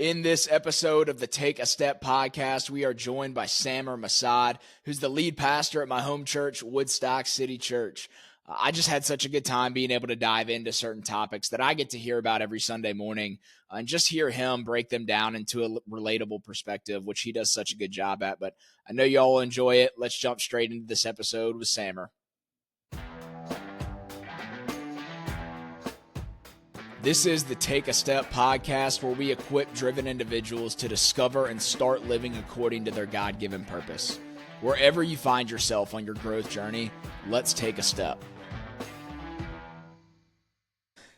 In this episode of the Take a Step podcast, we are joined by Samer Massad, who's the lead pastor at my home church, Woodstock City Church. I just had such a good time being able to dive into certain topics that I get to hear about every Sunday morning and just hear him break them down into a relatable perspective, which he does such a good job at. But I know y'all will enjoy it. Let's jump straight into this episode with Samer. This is the Take a Step podcast, where we equip driven individuals to discover and start living according to their God-given purpose. Wherever you find yourself on your growth journey, let's take a step.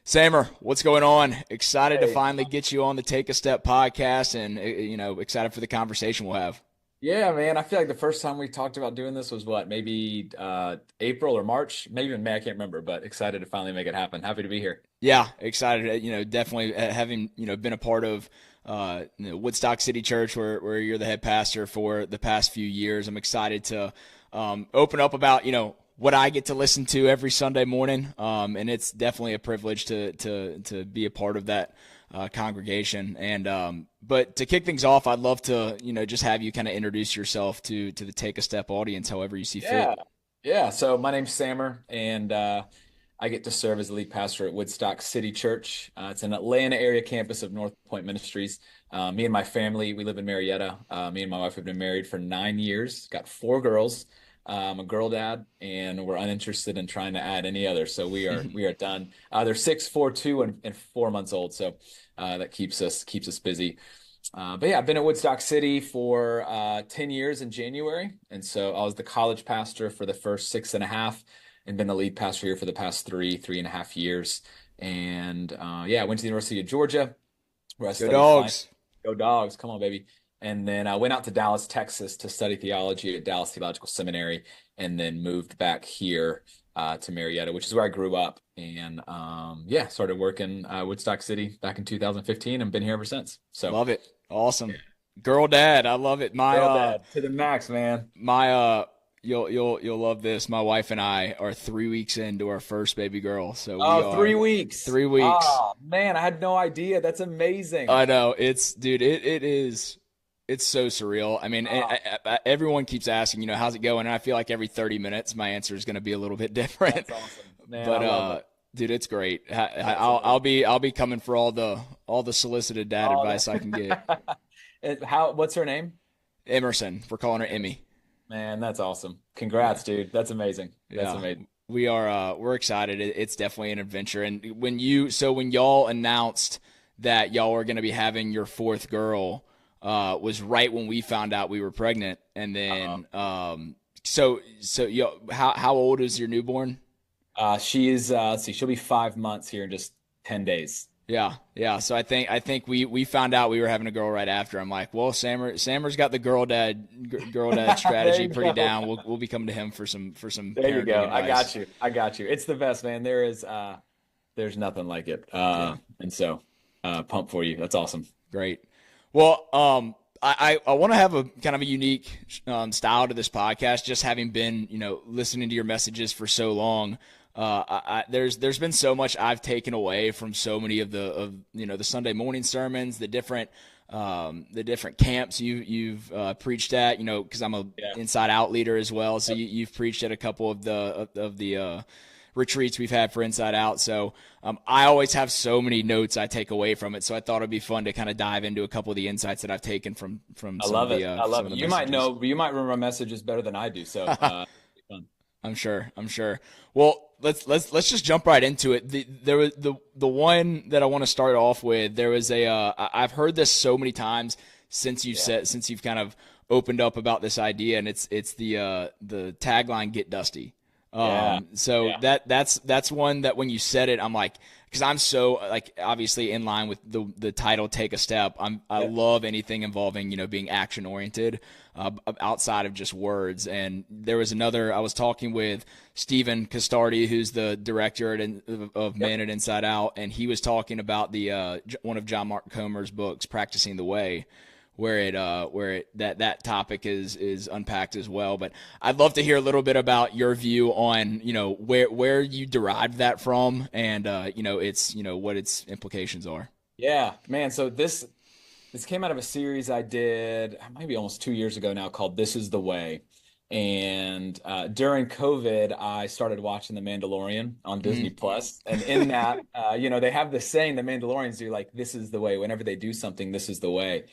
Samer, what's going on? Excited to finally get you on the Take a Step podcast, and excited for the conversation we'll have. Yeah, man. I feel like the first time we talked about doing this was maybe April or March, maybe even May. I can't remember, but excited to finally make it happen. Happy to be here. Yeah, excited. Definitely having been a part of Woodstock City Church, where you're the head pastor for the past few years. I'm excited to open up about what I get to listen to every Sunday morning, and it's definitely a privilege to be a part of that congregation. And but to kick things off, I'd love to just have you kind of introduce yourself to the Take a Step audience, however you see fit. Yeah. So my name's Samer, and I get to serve as the lead pastor at Woodstock City Church. It's an Atlanta area campus of North Point Ministries. Me and my family, we live in Marietta. Me and my wife have been married for 9 years, got 4 girls. I'm a girl dad, and we're uninterested in trying to add any others. So we are done. They're 6, 4, 2, and 4 months old. So that keeps us busy. But yeah, I've been at Woodstock City for 10 years in January. And so I was the college pastor for the first 6.5, and been the lead pastor here for the past 3.5 years. And I went to the University of Georgia, where I studied Dogs. Go Dogs. Come on, baby. And then I went out to Dallas, Texas to study theology at Dallas Theological Seminary, and then moved back here to Marietta, which is where I grew up. And started working Woodstock City back in 2015 and been here ever since. So love it. Awesome. Yeah. Girl dad. I love it. Girl dad to the max, man. You'll love this. My wife and I are 3 weeks into our first baby girl. So 3 weeks. 3 weeks. Oh man, I had no idea. That's amazing. I know. It is. It's so surreal. I mean, everyone keeps asking, how's it going? And I feel like every 30 minutes, my answer is going to be a little bit different. That's awesome, man. But dude, it's great. I'll be coming for all the solicited dad advice I can get. What's her name? Emerson. We're calling her Emmy. Man, that's awesome. Congrats, dude. That's amazing. That's amazing. We're excited. It's definitely an adventure. And when y'all announced that y'all were going to be having your 4th girl, was right when we found out we were pregnant. And then, how old is your newborn? She is, she'll be 5 months here in just 10 days. Yeah. So I think we found out we were having a girl right after. I'm like, well, Samer's got the girl dad strategy pretty down. We'll be coming to him for some. There you go. Advice. I got you. It's the best, man. There's nothing like it. And so, pumped for you. That's awesome. Great. Well, I want to have a kind of a unique style to this podcast, just having been, listening to your messages for so long. There's been so much I've taken away from so many of the Sunday morning sermons, the different camps you've preached at, because I'm a inside out leader as well. So you've preached at a couple of the retreats we've had for Inside Out. So I always have so many notes I take away from it. So I thought it'd be fun to kind of dive into a couple of the insights that I've taken from I love it. You might remember messages better than I do. So fun. I'm sure. Well, let's just jump right into it. There was the one that I want to start off with. There was I've heard this so many times since you've kind of opened up about this idea, and it's the tagline, "Get Dusty." That's one that when you said it, I'm like, because I'm so obviously in line with the title, Take a Step. I love anything involving being action oriented, outside of just words. And there was I was talking with Stephen Castardi, who's the director of Men at Inside Out, and he was talking about the one of John Mark Comer's books, Practicing the Way, where that topic is unpacked as well. But I'd love to hear a little bit about your view on where you derived that from, and what its implications are. Yeah, man. So this This came out of a series I did maybe almost 2 years ago now called This Is the Way. And during COVID, I started watching The Mandalorian on Disney Mm. Plus. And in that, they have this saying, the Mandalorians do like, this is the way. Whenever they do something, this is the way.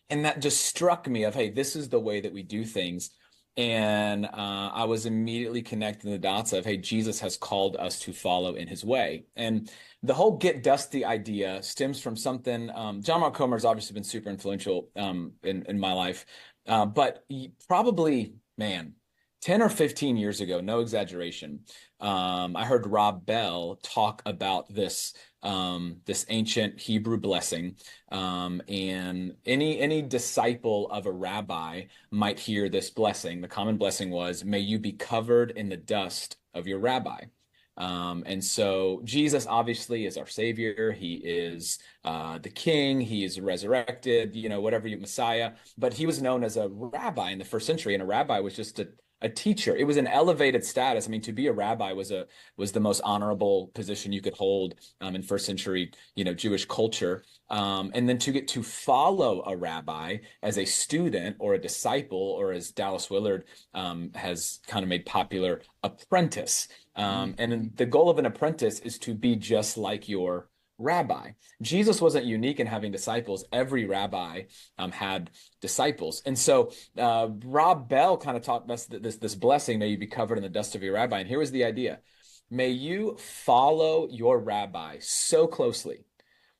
And that just struck me of, hey, this is the way that we do things. And I was immediately connecting the dots of, hey, Jesus has called us to follow in his way. And the whole get dusty idea stems from something. John Mark Comer has obviously been super influential in my life. But probably, man, 10 or 15 years ago, no exaggeration, I heard Rob Bell talk about this ancient Hebrew blessing. And any disciple of a rabbi might hear this blessing. The common blessing was, may you be covered in the dust of your rabbi. And so Jesus obviously is our Savior. He is the King. He is resurrected, whatever you Messiah. But he was known as a rabbi in the first century, and a rabbi was just a teacher. It was an elevated status. I mean, to be a rabbi was the most honorable position you could hold in first century, Jewish culture. And then to get to follow a rabbi as a student or a disciple, or as Dallas Willard has kind of made popular, apprentice. And the goal of an apprentice is to be just like your rabbi. Jesus wasn't unique in having disciples. Every rabbi had disciples. And so Rob Bell kind of taught us this blessing, may you be covered in the dust of your rabbi. And here was the idea. May you follow your rabbi so closely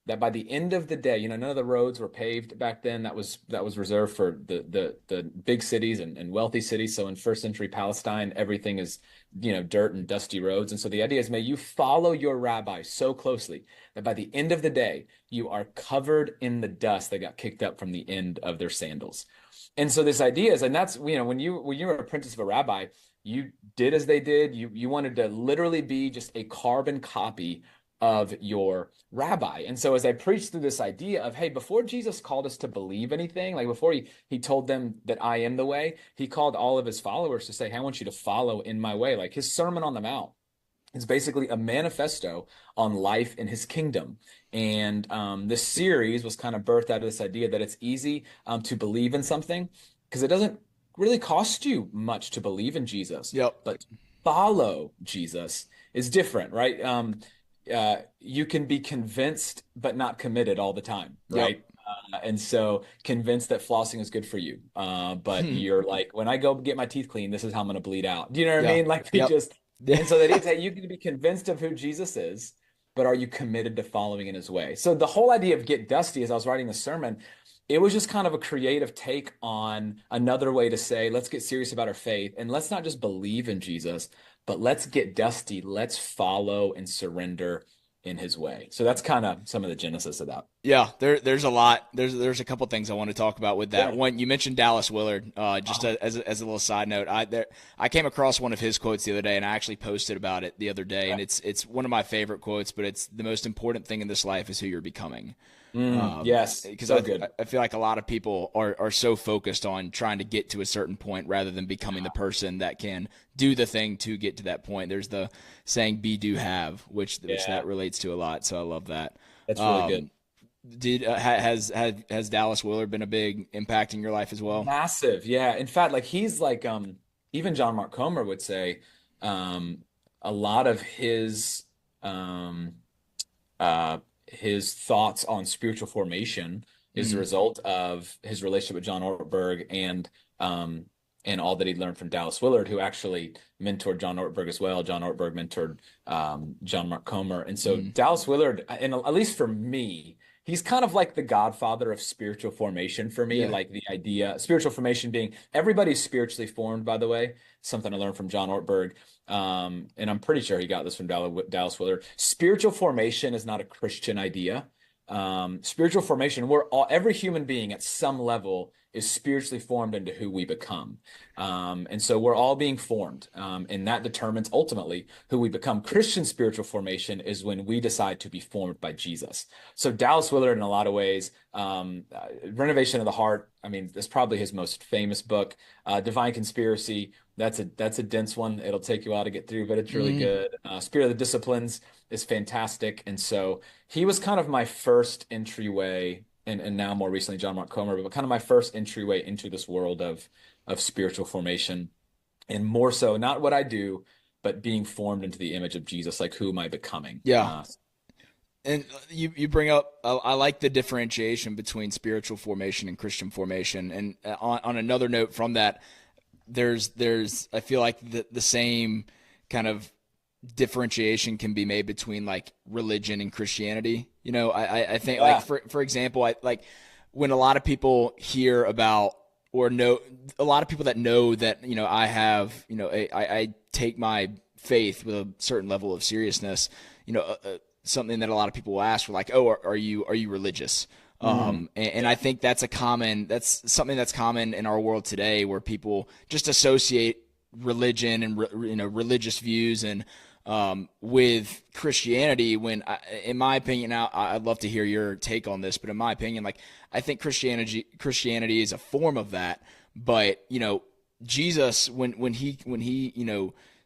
that by the end of the day, none of the roads were paved back then. That was reserved for the big cities and wealthy cities. So in first century Palestine, everything is, dirt and dusty roads. And so the idea is, may you follow your rabbi so closely that by the end of the day, you are covered in the dust that got kicked up from the end of their sandals. And so this idea is, and that's, when you were an apprentice of a rabbi, you did as they did. You wanted to literally be just a carbon copy of your rabbi. And so as I preached through this idea of, hey, before Jesus called us to believe anything, like before he told them that I am the way, he called all of his followers to say, hey, I want you to follow in my way. Like his Sermon on the Mount is basically a manifesto on life in his kingdom. And this series was kind of birthed out of this idea that it's easy to believe in something because it doesn't really cost you much to believe in Jesus. Yep. But follow Jesus is different, right? You can be convinced but not committed all the time, Yep. right? And so convinced that flossing is good for you. But Hmm. you're like, when I go get my teeth cleaned, this is how I'm going to bleed out. Do you know what I Yeah. mean? Like we Yep. just, and so that is that you can be convinced of who Jesus is, but are you committed to following in his way? So the whole idea of get dusty, as I was writing the sermon, it was just kind of a creative take on another way to say, let's get serious about our faith and let's not just believe in Jesus, but let's get dusty. Let's follow and surrender in his way. So that's kind of some of the genesis of that. Yeah, there's a lot. There's a couple things I want to talk about with that. Yeah. One, you mentioned Dallas Willard. Just as a little side note, I came across one of his quotes the other day, and I actually posted about it the other day. And it's one of my favorite quotes. But it's the most important thing in this life is who you're becoming. Yes, Because so good. I feel like a lot of people are so focused on trying to get to a certain point rather than becoming the person that can do the thing to get to that point. There's the saying "be, do, have," which Yeah, that relates to a lot. So I love that. that's really good. Did has Dallas Willard been a big impact in your life as well? Massive. Yeah. In fact, like he's like even John Mark Comer would say um a lot of um his thoughts on spiritual formation is the Mm, result of his relationship with John Ortberg and all that he learned from Dallas Willard, who actually mentored John Ortberg as well. John Ortberg mentored John Mark Comer. And so mm, Dallas Willard, and at least for me, he's kind of like the godfather of spiritual formation for me. yeah. Like the idea, spiritual formation being everybody's spiritually formed, by the way, something I learned from John Ortberg. And I'm pretty sure he got this from Dallas Willard. Spiritual formation is not a Christian idea. Spiritual formation, every human being at some level is spiritually formed into who we become. And so we're all being formed, and that determines ultimately who we become. Christian spiritual formation is when we decide to be formed by Jesus. So Dallas Willard, in a lot of ways, Renovation of the Heart, I mean, that's probably his most famous book. Divine Conspiracy, that's a dense one. It'll take you a while to get through, but it's really Mm, good. Spirit of the Disciplines is fantastic. And so he was kind of my first entryway and now more recently John Mark Comer, but kind of my first entryway into this world of spiritual formation, and more so not what I do, but being formed into the image of Jesus. Like, who am I becoming? Yeah. And you bring up, I like the differentiation between spiritual formation and Christian formation. And on another note from that, there's I feel like the same kind of differentiation can be made between like religion and Christianity. I think like for example, I like when a lot of people hear about or know a lot of people that know that, I have, I take my faith with a certain level of seriousness, something that a lot of people will ask for, like, oh, are you religious? And I think that's something that's common in our world today, where people just associate religion and religious views and with Christianity. When in my opinion, now I'd love to hear your take on this, but in my opinion, like, I think Christianity is a form of that. But Jesus, when he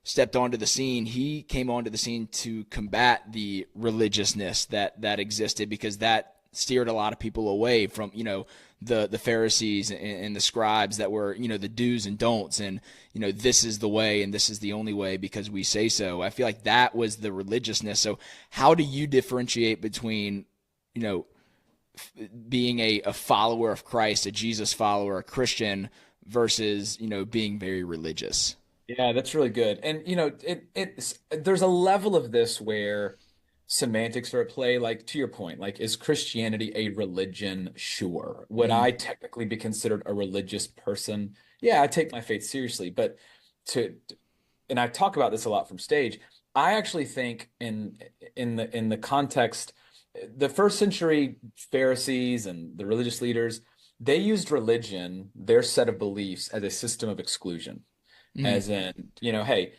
stepped onto the scene, he came onto the scene to combat the religiousness that existed, because that steered a lot of people away from, the Pharisees and the scribes that were, the do's and don'ts, and, this is the way and this is the only way because we say so. I feel like that was the religiousness. So how do you differentiate between, being a follower of Christ, a Jesus follower, a Christian, versus, being very religious? Yeah, that's really good. And there's a level of this where semantics are at play. Like, to your point, like, is Christianity a religion? Sure. Would I technically be considered a religious person? Yeah, I take my faith seriously. But and I talk about this a lot from stage. I actually think in the context, the first century Pharisees and the religious leaders, they used religion, their set of beliefs, as a system of exclusion. As in, hey,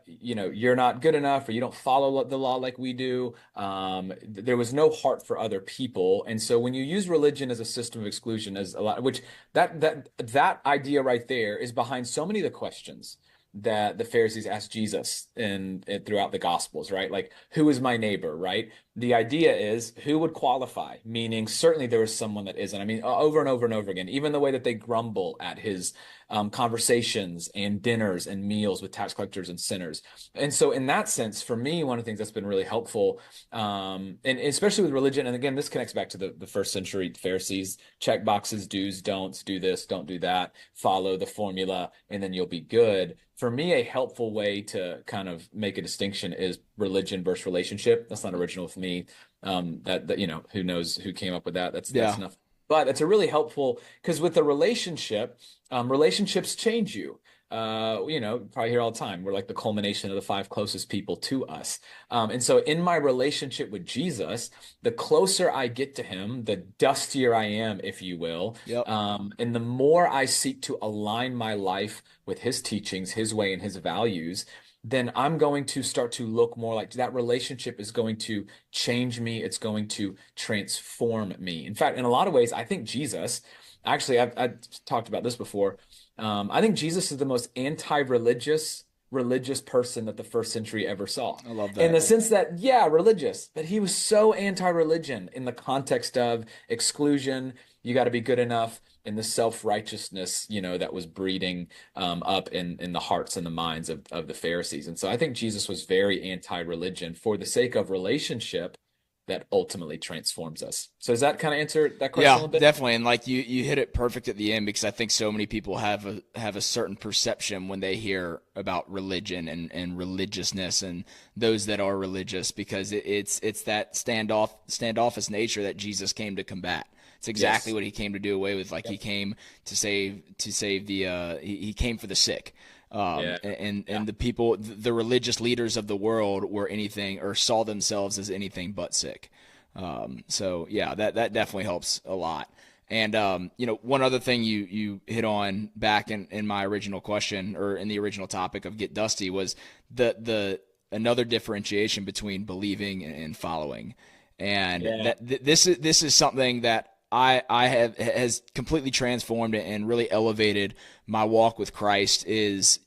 you're not good enough, or you don't follow the law like we do. There was no heart for other people. And so when you use religion as a system of exclusion, as a lot, which that idea right there is behind so many of the questions that the Pharisees asked Jesus and throughout the Gospels, right? Like, who is my neighbor, right? The idea is, who would qualify? Meaning, certainly there is someone that isn't. I mean, over and over and over again, even the way that they grumble at his conversations and dinners and meals with tax collectors and sinners. And so in that sense, for me, one of the things that's been really helpful, and especially with religion, and again, this connects back to the first century Pharisees: check boxes, do's, don'ts, do this, don't do that, follow the formula, and then you'll be good. For me, a helpful way to kind of make a distinction is religion versus relationship. That's not original with me. That who knows who came up with that? That's enough. But it's a really helpful, because with the relationship, relationships change you. Probably hear all the time, we're like the culmination of the 5 closest people to us. And so in my relationship with Jesus, the closer I get to him, the dustier I am, if you will. Yep. And the more I seek to align my life with his teachings, his way, and his values, then I'm going to start to look more like that. Relationship is going to change me. It's going to transform me. In fact, in a lot of ways, I think Jesus, actually, I've talked about this before. I think Jesus is the most anti-religious person that the first century ever saw. I love that. In the sense that, yeah, religious, but he was so anti-religion in the context of exclusion. You got to be good enough, in the self-righteousness, that was breeding up in the hearts and the minds of the Pharisees. And so I think Jesus was very anti-religion for the sake of relationship that ultimately transforms us. So does that kind of answer that question a little bit? Yeah, definitely. And like you hit it perfect at the end, because I think so many people have a certain perception when they hear about religion and religiousness and those that are religious, because it's that standoffish nature that Jesus came to combat. It's exactly what he came to do away with. Like, he came to save the he came for the sick. And the people, the religious leaders of the world were anything, or saw themselves as anything but sick. So yeah, that definitely helps a lot. And one other thing you hit on back in my original question, or in the original topic of Get Dusty, was the another differentiation between believing and following. And this is something that has completely transformed and really elevated my walk with Christ. Is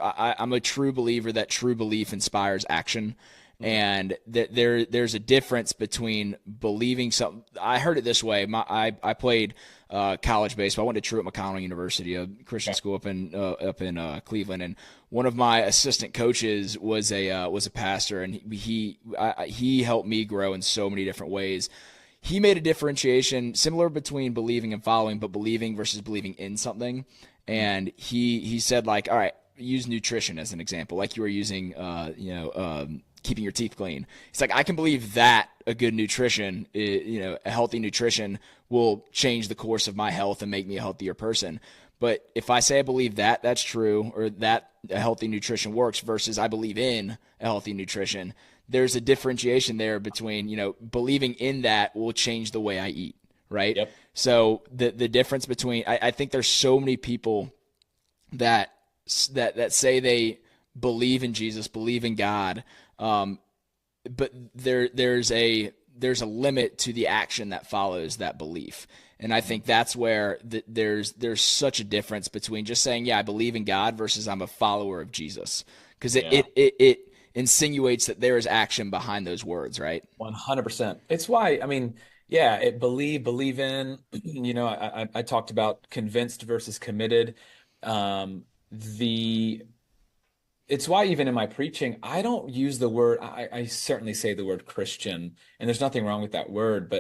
I'm a true believer that true belief inspires action. Mm. And there's a difference between believing something. I heard it this way. I played college baseball. I went to Truett McConnell University, a Christian Okay. school up in Cleveland, and one of my assistant coaches was a pastor, and he helped me grow in so many different ways. He made a differentiation similar between believing and following, but believing versus believing in something. Mm. And he said, like, all right, use nutrition as an example, like you were using, keeping your teeth clean. It's like, I can believe that a good nutrition, a healthy nutrition will change the course of my health and make me a healthier person. But if I say I believe that that's true, or that a healthy nutrition works versus I believe in a healthy nutrition, there's a differentiation there between, believing in that will change the way I eat, right? Yep. So the difference between, I think there's so many people that that say they believe in Jesus, believe in God, but there's a limit to the action that follows that belief. And I think that's where there's such a difference between just saying, yeah, I believe in God versus I'm a follower of Jesus, because Yeah. it insinuates that there is action behind those words, right? 100%. It's why, I mean, yeah, believe in, I talked about convinced versus committed. The It's why even in my preaching, I don't use the word, I certainly say the word Christian, and there's nothing wrong with that word,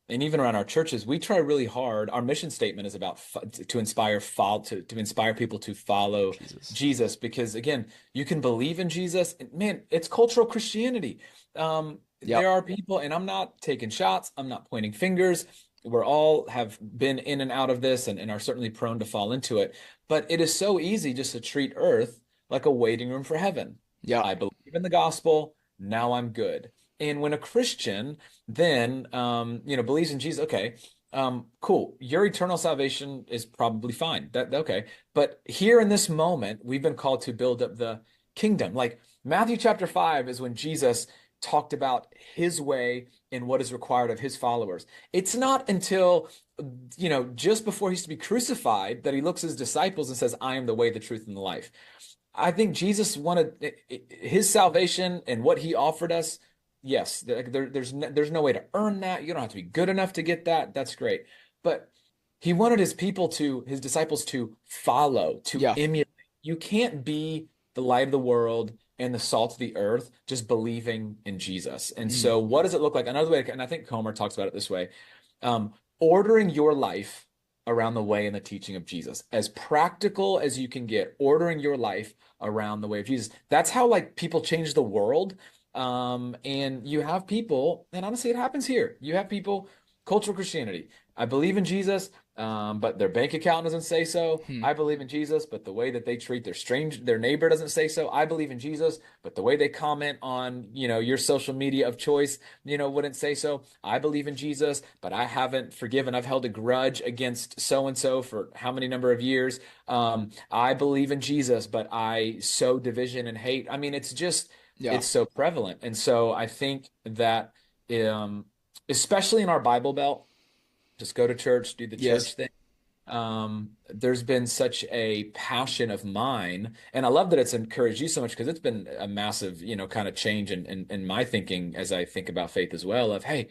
and even around our churches, we try really hard. Our mission statement is about to inspire to inspire people to follow Jesus. Jesus, because again, you can believe in Jesus. And man, it's cultural Christianity. There Yep. are people, and I'm not taking shots, I'm not pointing fingers. We're all have been in and out of this and are certainly prone to fall into it. But it is so easy just to treat earth like a waiting room for heaven. Yep. I believe in the gospel. Now I'm good. And when a Christian then, believes in Jesus, okay, cool. Your eternal salvation is probably fine. Okay. But here in this moment, we've been called to build up the kingdom. Like Matthew chapter 5 is when Jesus talked about his way and what is required of his followers. It's not until, just before he's to be crucified that he looks at his disciples and says, I am the way, the truth, and the life. I think Jesus wanted his salvation and what he offered us. Yes, there's no way to earn that. You don't have to be good enough to get that. That's great. But he wanted his disciples to follow, to Yeah. emulate. You can't be the light of the world and the salt of the earth just believing in Jesus. And Mm. so what does it look like? Another way, and I think Comer talks about it this way, ordering your life around the way and the teaching of Jesus, as practical as you can get, ordering your life around the way of Jesus. That's how like people change the world. And you have people, and honestly, it happens here. You have people, cultural Christianity. I believe in Jesus, but their bank account doesn't say so. Hmm. I believe in Jesus, but the way that they treat their neighbor doesn't say so. I believe in Jesus, but the way they comment on, your social media of choice, wouldn't say so. I believe in Jesus, but I haven't forgiven. I've held a grudge against so and so for how many number of years. I believe in Jesus, but I sow division and hate. I mean, Yeah. it's so prevalent. And so I think that, especially in our Bible Belt, just go to church, do the Yes. church thing. There's been such a passion of mine, and I love that it's encouraged you so much because it's been a massive, kind of change in my thinking as I think about faith as well. Of hey,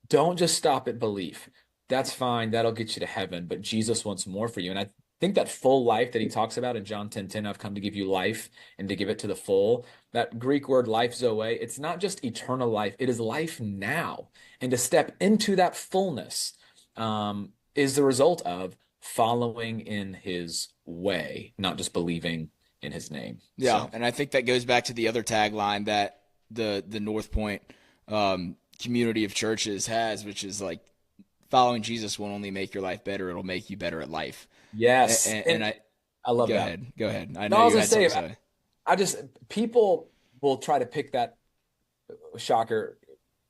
don't just stop at belief. That's fine. That'll get you to heaven, but Jesus wants more for you. And I think that full life that he talks about in John 10:10, I've come to give you life and to give it to the full. That Greek word life zoe, it's not just eternal life, it is life now. And to step into that fullness is the result of following in his way, not just believing in his name. Yeah, So, and I think that goes back to the other tagline that the North Point community of churches has, which is like, following Jesus won't only make your life better; it'll make you better at life. And, yes. and, And I I love go that. ahead, go ahead. I No, know I was you gonna had something say, to say. I just people will try to pick that shocker.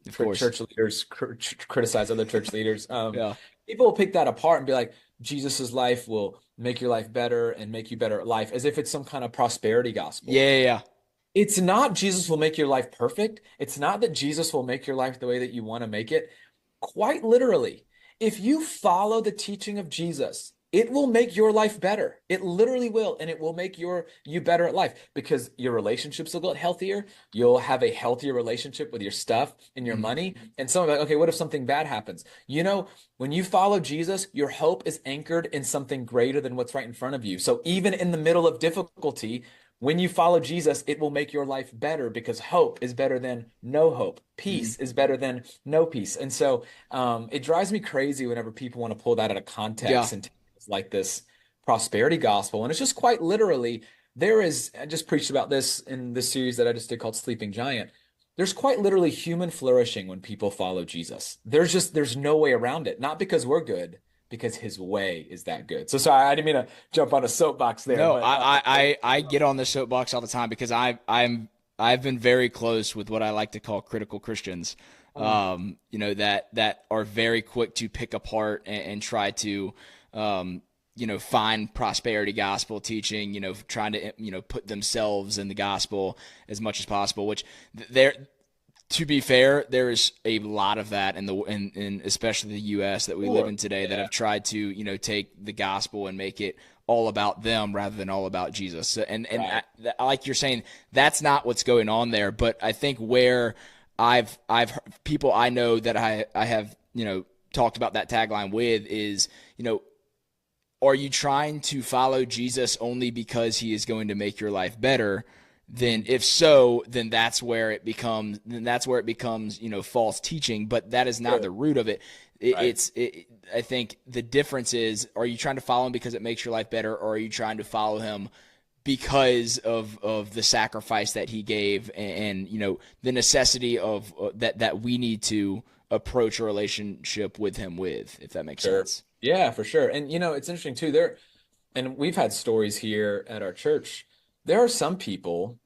Of course. Church leaders criticize other church leaders. Yeah. People will pick that apart and be like, Jesus's life will make your life better and make you better at life, as if it's some kind of prosperity gospel. Yeah. Yeah. It's not Jesus will make your life perfect. It's not that Jesus will make your life the way that you want to make it. Quite literally, if you follow the teaching of Jesus, it will make your life better. It literally will, and it will make you better at life because your relationships will get healthier. You'll have a healthier relationship with your stuff and your Mhm. money. And someone like, okay, what if something bad happens? When you follow Jesus, your hope is anchored in something greater than what's right in front of you. So even in the middle of difficulty, when you follow Jesus, it will make your life better because hope is better than no hope. Mhm. Peace is better than no peace. And so it drives me crazy whenever people want to pull that out of Yeah. context and like this prosperity gospel. And it's just quite literally, I just preached about this in this series that I just did called Sleeping Giant. There's quite literally human flourishing when people follow Jesus. There's no way around it. Not because we're good, because his way is that good. So sorry, I didn't mean to jump on a soapbox there, No, but I get on the soapbox all the time because I've been very close with what I like to call critical Christians. That are very quick to pick apart and try to find prosperity gospel teaching, trying to put themselves in the gospel as much as possible, which there to be fair, there is a lot of that in especially the U.S. that we live sure. in today that Yeah, have tried to take the gospel and make it all about them rather than all about Jesus. So, and right. like you're saying, that's not what's going on there. But I think where I've heard people I know that I have talked about that tagline with is are you trying to follow Jesus only because he is going to make your life better? Then Mm, if so, then that's where it becomes false teaching, but that is not sure. the root of it. Right. I think the difference is, are you trying to follow him because it makes your life better, or are you trying to follow him because of the sacrifice that he gave, and the necessity of that we need to approach a relationship with him with, if that makes Sure. sense. Yeah, for sure. And it's interesting too. And we've had stories here at our church. There are some people,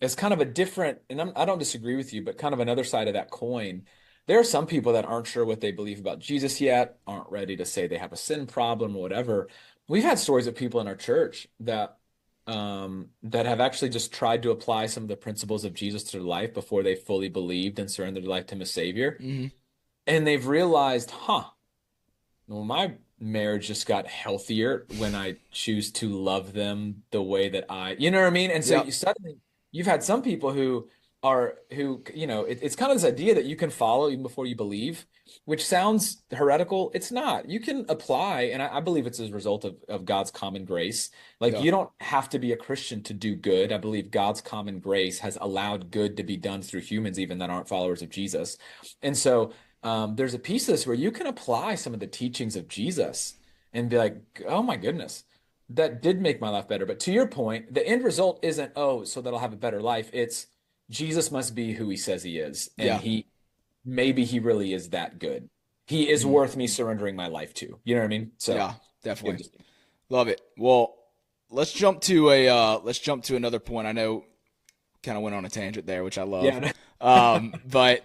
it's kind of a different, and I don't disagree with you, but kind of another side of that coin. There are some people that aren't sure what they believe about Jesus yet, aren't ready to say they have a sin problem or whatever. We've had stories of people in our church that have actually just tried to apply some of the principles of Jesus to their life before they fully believed and surrendered their life to him as Savior. Hmm. And they've realized, well, my marriage just got healthier when I choose to love them the way that you know what I mean? And so Yep. you've had some people it's kind of this idea that you can follow even before you believe, which sounds heretical. It's not. You can apply, and I believe it's as a result of God's common grace. Like Yeah. you don't have to be a Christian to do good. I believe God's common grace has allowed good to be done through humans, even that aren't followers of Jesus. And so there's a piece of this where you can apply some of the teachings of Jesus and be like, oh my goodness, that did make my life better. But to your point, the end result isn't, oh, so that I'll have a better life. It's Jesus must be who he says he is. And Yeah. maybe he really is that good. He is Mhm. worth me surrendering my life to. You know what I mean? So Yeah, good definitely. distinction. Love it. Well, let's jump to another point. I know kind of went on a tangent there, which I love. Yeah. But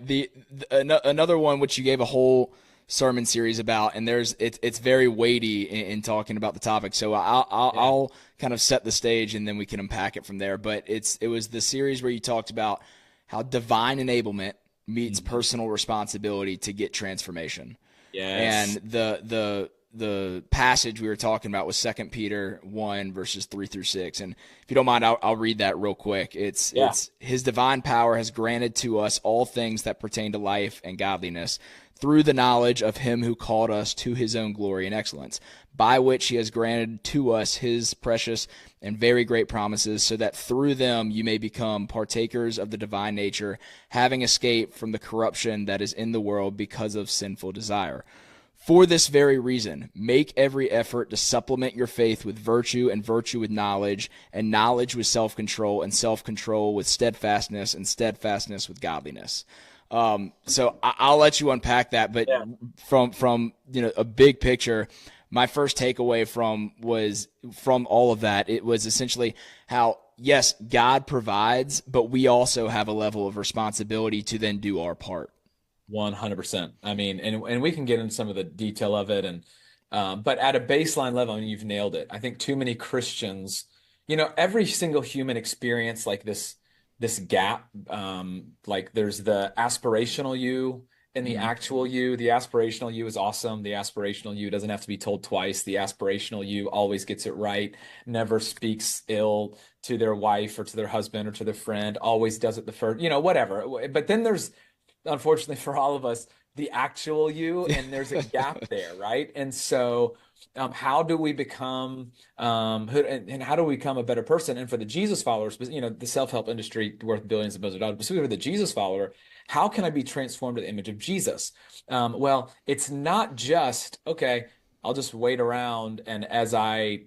another one which you gave a whole sermon series about, and it's very weighty in talking about the topic. So Yeah. I'll kind of set the stage and then we can unpack it from there. But it was the series where you talked about how divine enablement meets Mhm. personal responsibility to get transformation. And Yes. the passage we were talking about was 2 Peter 1 verses 3 through 6. And if you don't mind, I'll read that real quick. Yeah. It's his divine power has granted to us all things that pertain to life and godliness through the knowledge of him who called us to his own glory and excellence, by which he has granted to us his precious and very great promises, so that through them you may become partakers of the divine nature, having escaped from the corruption that is in the world because of sinful desire. For this very reason, make every effort to supplement your faith with virtue, and virtue with knowledge, and knowledge with self-control, and self-control with steadfastness, and steadfastness with godliness. So I'll let you unpack that, but Yeah. from a big picture, my first takeaway from all of that, it was essentially how yes, God provides, but we also have a level of responsibility to then do our part. 100%. I mean, and we can get into some of the detail of it, and but at a baseline level, I mean, you've nailed it. I think too many Christians, every single human experience like this gap. Like there's the aspirational you, and the Mm. actual you. The aspirational you is awesome. The aspirational you doesn't have to be told twice. The aspirational you always gets it right, never speaks ill to their wife or to their husband or to their friend, always does it the first, whatever. But then there's, unfortunately for all of us, the actual you, and there's a gap there, right? And so, how do we become and how do we become a better person? And for the Jesus followers, the self-help industry worth billions of dollars, but specifically for the Jesus follower, how can I be transformed to the image of Jesus? Well, it's not just, okay, I'll just wait around, and as I,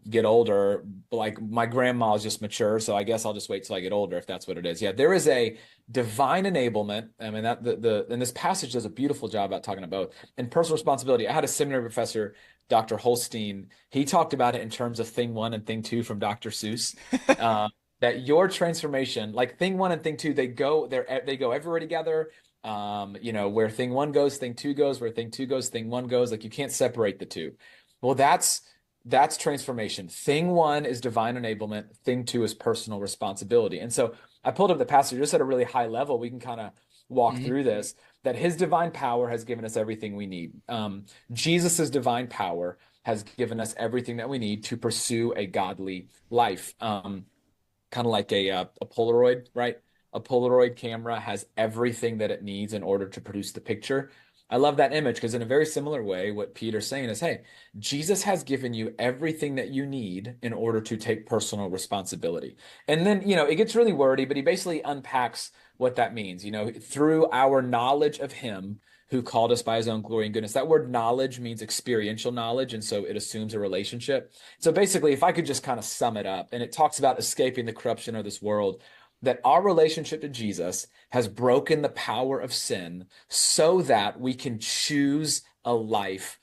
get older, like my grandma is just mature, so I guess I'll just wait till I get older if that's what it is. Yeah, there is a divine enablement. I mean, that and this passage does a beautiful job about talking about and personal responsibility. I had a seminary professor, Dr. Holstein. He talked about it in terms of thing one and thing two from Dr. Seuss. That your transformation, like thing one and thing two, they go everywhere together. Where thing one goes, thing two goes, where thing two goes, thing one goes. Like you can't separate the two. Well, that's transformation. Thing one is divine enablement. Thing two is personal responsibility. And so I pulled up the passage just at a really high level. We can kind of walk Mm-hmm. through this, that his divine power has given us everything we need. Jesus's divine power has given us everything that we need to pursue a godly life. Kind of like a Polaroid, right? A Polaroid camera has everything that it needs in order to produce the picture. I love that image because in a very similar way, what Peter's saying is, hey, Jesus has given you everything that you need in order to take personal responsibility. And then, it gets really wordy, but he basically unpacks what that means, through our knowledge of him who called us by his own glory and goodness. That word knowledge means experiential knowledge, and so it assumes a relationship. So basically, if I could just kind of sum it up, and it talks about escaping the corruption of this world, that our relationship to Jesus has broken the power of sin so that we can choose a life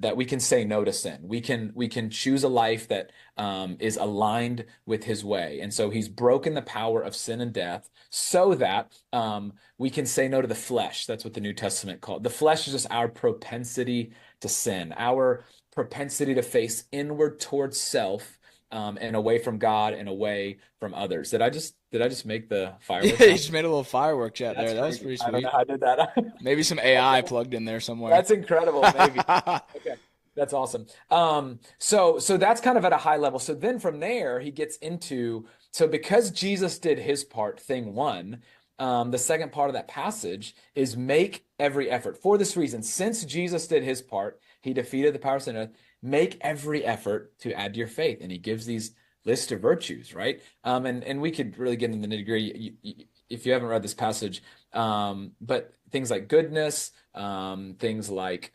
that we can say no to sin. We can choose a life that is aligned with his way. And so he's broken the power of sin and death so that we can say no to the flesh. That's what the New Testament called. The flesh is just our propensity to sin, our propensity to face inward towards self, and away from God and away from others. Did I just make the Yeah, fireworks you sound? just made a little firework chat That's there. That was crazy. pretty I don't know sweet. how I did that. Maybe some AI plugged in there somewhere. That's incredible. Maybe. Okay. That's awesome. So that's kind of at a high level. So then from there, he gets into, so because Jesus did his part, thing one, the second part of that passage is make every effort. For this reason, since Jesus did his part, he defeated the power of sin, make every effort to add to your faith. And he gives these list of virtues, right? And we could really get into the nitty-gritty if you haven't read this passage. But things like goodness, things like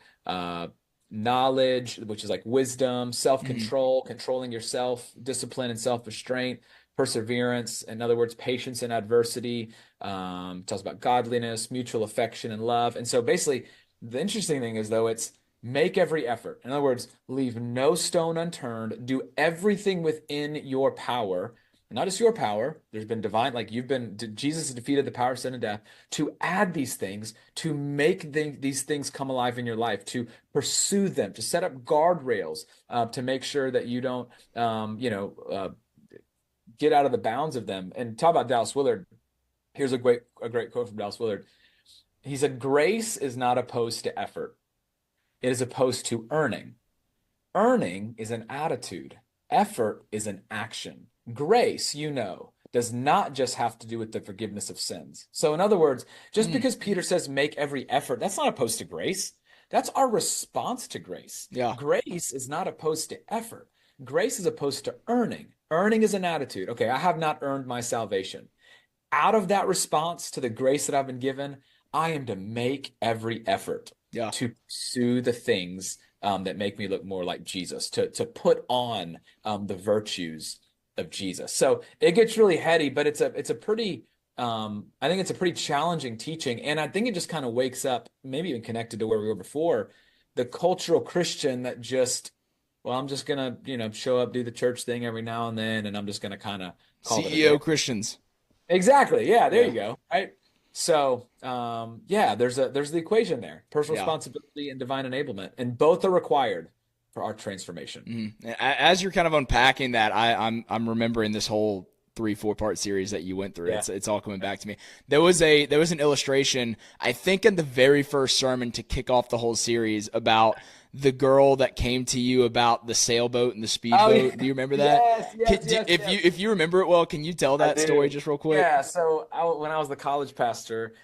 knowledge, which is like wisdom, Mhm. self-control, controlling yourself, discipline and self-restraint, perseverance, in other words, patience in adversity, talks about godliness, mutual affection and love. And so basically, the interesting thing is, though, it's make every effort. In other words, leave no stone unturned, do everything within your power. Not just your power, there's been divine, like Jesus has defeated the power of sin and death, to add these things, to make these things come alive in your life, to pursue them, to set up guardrails, to make sure that you don't, get out of the bounds of them. And talk about Dallas Willard. Here's a great quote from Dallas Willard. He said, "Grace is not opposed to effort. It is opposed to earning. Earning is an attitude. Effort is an action. Grace, does not just have to do with the forgiveness of sins." So in other words, just Mm. because Peter says make every effort, that's not opposed to grace. That's our response to grace. Yeah. Grace is not opposed to effort. Grace is opposed to earning. Earning is an attitude. Okay, I have not earned my salvation. Out of that response to the grace that I've been given, I am to make every effort Yeah. to pursue the things that make me look more like Jesus, to put on the virtues of Jesus. So it gets really heady, but it's a pretty I think it's a pretty challenging teaching, and I think it just kind of wakes up, maybe even connected to where we were before, the cultural Christian that just, well, I'm just gonna show up, do the church thing every now and then, and I'm just gonna kind of call it a day. CEO Christians. Exactly. Yeah, there Yeah. you go. Right. So, yeah, there's the equation there: personal Yeah. responsibility and divine enablement, and both are required for our transformation. As you're kind of unpacking that, I'm remembering this whole 3-4 part series that you went through. Yeah. It's all coming back to me. There was an illustration, I think, in the very first sermon to kick off the whole series about the girl that came to you about the sailboat and the Oh, yeah. speedboat. Do you remember that? Yes, yes, yes, If yes. you remember it well, can you tell I that story do. just real quick? Yeah. So when I was the college pastor,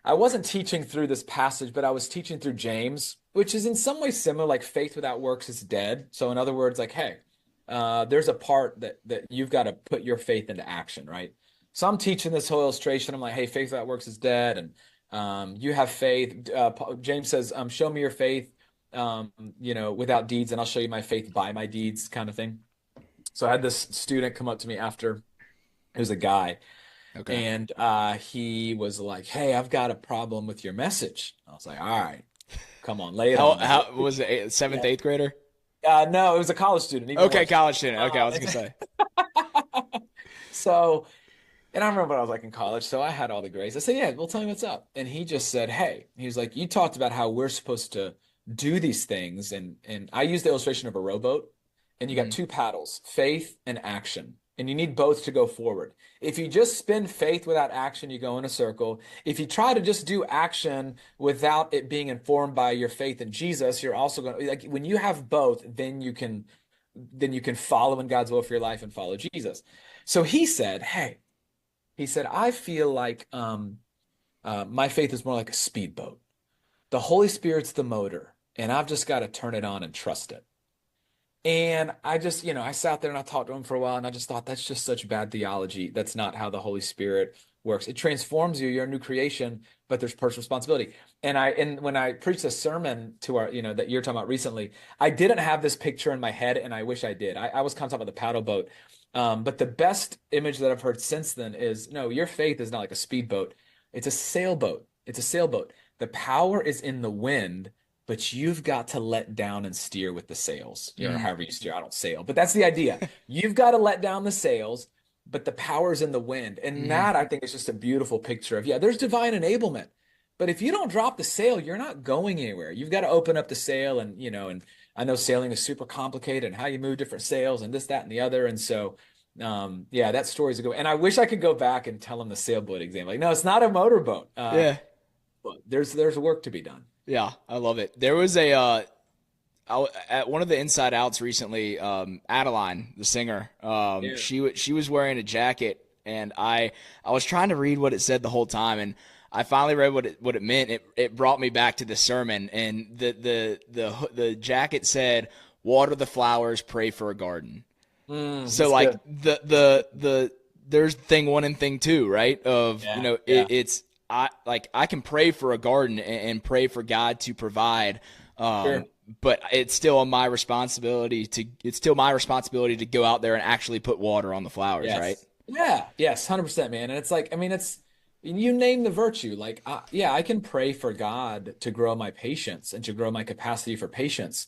I wasn't teaching through this passage, but I was teaching through James, which is in some ways similar, like faith without works is dead. So in other words, like, hey, there's a part that you've got to put your faith into action, right? So I'm teaching this whole illustration. I'm like, hey, faith without works is dead, and you have faith. James says, show me your faith, without deeds, and I'll show you my faith by my deeds, kind of thing. So I had this student come up to me after, it was a guy, Okay. and he was like, "Hey, I've got a problem with your message." I was like, "All right, come on, lay it on me." How was it? Seventh, Yeah. eighth grader? No, it was a college student, even Okay, worse. college student. Okay, I was gonna Uh, say. so, and I remember what I was like in college, so I had all the grades. I said, "Yeah, well, tell me what's up." And he just said, "Hey," he was like, "You talked about how we're supposed to do these things, and I used the illustration of a rowboat, and you got Mhm. two paddles, faith and action, and you need both to go forward. If you just spin faith without action, you go in a circle. If you try to just do action without it being informed by your faith in Jesus, you're also going to, like, when you have both, then you can follow in God's will for your life and follow Jesus." So he said, "Hey," he said, "I feel like my faith is more like a speedboat. The Holy Spirit's the motor, and I've just got to turn it on and trust it." And I just, I sat there and I talked to him for a while, and I just thought that's just such bad theology. That's not how the Holy Spirit works. It transforms you. You're a new creation, but there's personal responsibility. And when I preached a sermon to our, that you're talking about recently, I didn't have this picture in my head, and I wish I did. I was kind of talking about the paddle boat. But the best image that I've heard since then is, no, your faith is not like a speedboat. It's a sailboat. It's a sailboat. The power is in the wind, but you've got to let down and steer with the sails. Mhm. However you steer. I don't sail, but that's the idea. You've got to let down the sails, but the power's in the wind. And Mhm. that, I think, is just a beautiful picture of, yeah, there's divine enablement. But if you don't drop the sail, you're not going anywhere. You've got to open up the sail, and I know sailing is super complicated and how you move different sails and this, that, and the other. And so, yeah, that story's a good. And I wish I could go back and tell them the sailboat example. Like, no, it's not a motorboat. Yeah. But there's work to be done. Yeah, I love it. There was at one of the Inside Outs recently, Adeline, the singer, Yeah. she was wearing a jacket, and I was trying to read what it said the whole time, and I finally read what it meant. It brought me back to the sermon, and the jacket said, "Water the flowers, pray for a garden." So That's like good. the there's thing one and thing two, right? Of Yeah. Yeah. it's I can pray for a garden and pray for God to provide, Sure. but it's still my responsibility to go out there and actually put water on the flowers, right? Yes. Yeah. Yes. 100%, man. And it's like, I mean, you name the virtue. Like, yeah, I can pray for God to grow my patience and to grow my capacity for patience.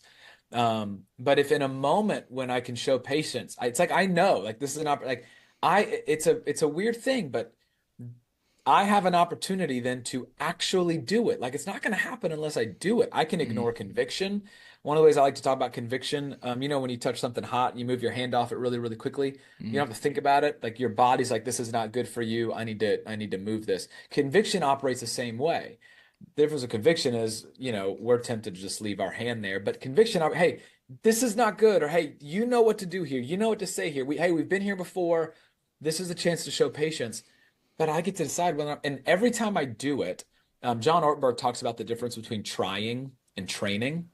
But if in a moment when I can show patience, it's like, I know, like, this is an like, it's a weird thing, but I have an opportunity then to actually do it. Like, it's not going to happen unless I do it. I can Hmm. ignore conviction. One of the ways I like to talk about conviction, when you touch something hot and you move your hand off it really, really quickly, you Hmm. don't have to think about it. Like, your body's like, this is not good for you. I need to move this. Conviction operates the same way. The difference with conviction is, we're tempted to just leave our hand there. But conviction, hey, this is not good. Or, hey, you know what to do here. You know what to say here. We've been here before. This is a chance to show patience. But I get to decide whether, and every time I do it, John Ortberg talks about the difference between trying and training.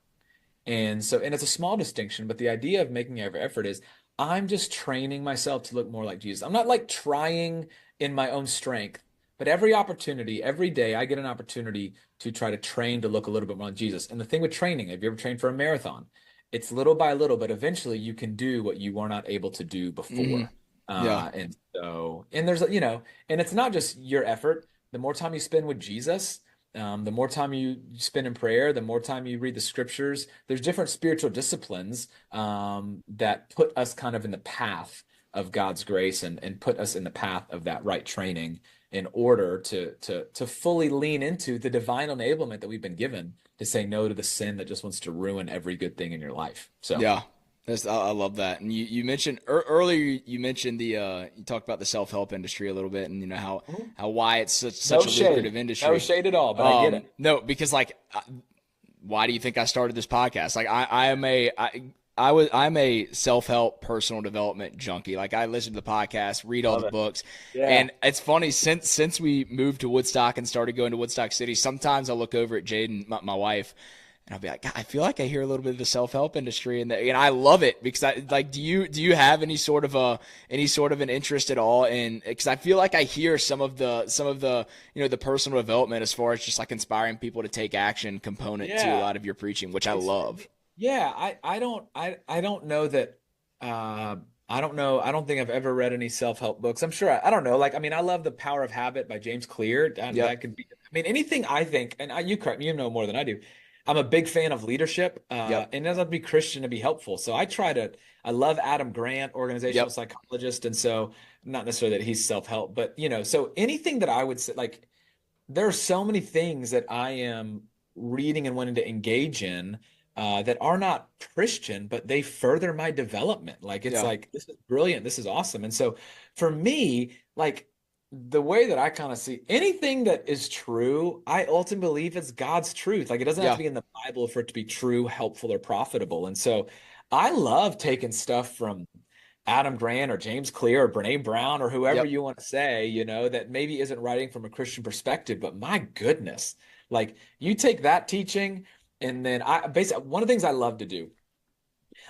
And it's a small distinction, but the idea of making every effort is I'm just training myself to look more like Jesus. I'm not like trying in my own strength, but every opportunity, every day, I get an opportunity to try to train to look a little bit more like Jesus. And the thing with training, have you ever trained for a marathon? It's little by little, but eventually you can do what you were not able to do Hmm. before. Yeah. And there's, and it's not just your effort. The more time you spend with Jesus, the more time you spend in prayer, the more time you read the scriptures. There's different spiritual disciplines that put us kind of in the path of God's grace and put us in the path of that right training in order to fully lean into the divine enablement that we've been given to say no to the sin that just wants to ruin every good thing in your life. So Yeah. I love that. And you mentioned earlier, you mentioned you talked about the self-help industry a little bit, and how why it's such No a shade, lucrative no industry. shade at all, but I get it. No, because like, why do you think I started this podcast? Like I'm a self-help personal development junkie. Like I listen to the podcast, read all Love the it. books. Yeah. And it's funny since we moved to Woodstock and started going to Woodstock City, sometimes I look over at Jaden, my wife, and I'll be like, God, I feel like I hear a little bit of the self-help industry and I love it because I like, do you have any sort of an interest at all in, because I feel like I hear some of the the personal development as far as just like inspiring people to take action component to a Yeah. lot of your preaching, which I It's love. yeah, I don't know that I don't know. I don't think I've ever read any self-help books. I'm sure I don't know. Like I mean, I love The Power of Habit by James Clear. And Yep. that could be I mean anything I think and you correct me, you know more than I do. I'm a big fan of leadership Yep. and it doesn't have to be Christian to be helpful. So I love Adam Grant, organizational Yep. psychologist, and so not necessarily that he's self-help, but so anything that I would say like there are so many things that I am reading and wanting to engage in that are not Christian, but they further my development. Like it's Yeah. like this is brilliant, this is awesome. And so for me, like the way that I kind of see anything that is true, I ultimately believe it's God's truth. Like it doesn't have to Yeah. be in the Bible for it to be true, helpful, or profitable. And so I love taking stuff from Adam Grant or James Clear or Brene Brown or whoever Yep. you want to say, that maybe isn't writing from a Christian perspective, but my goodness, like you take that teaching and then I basically one of the things I love to do,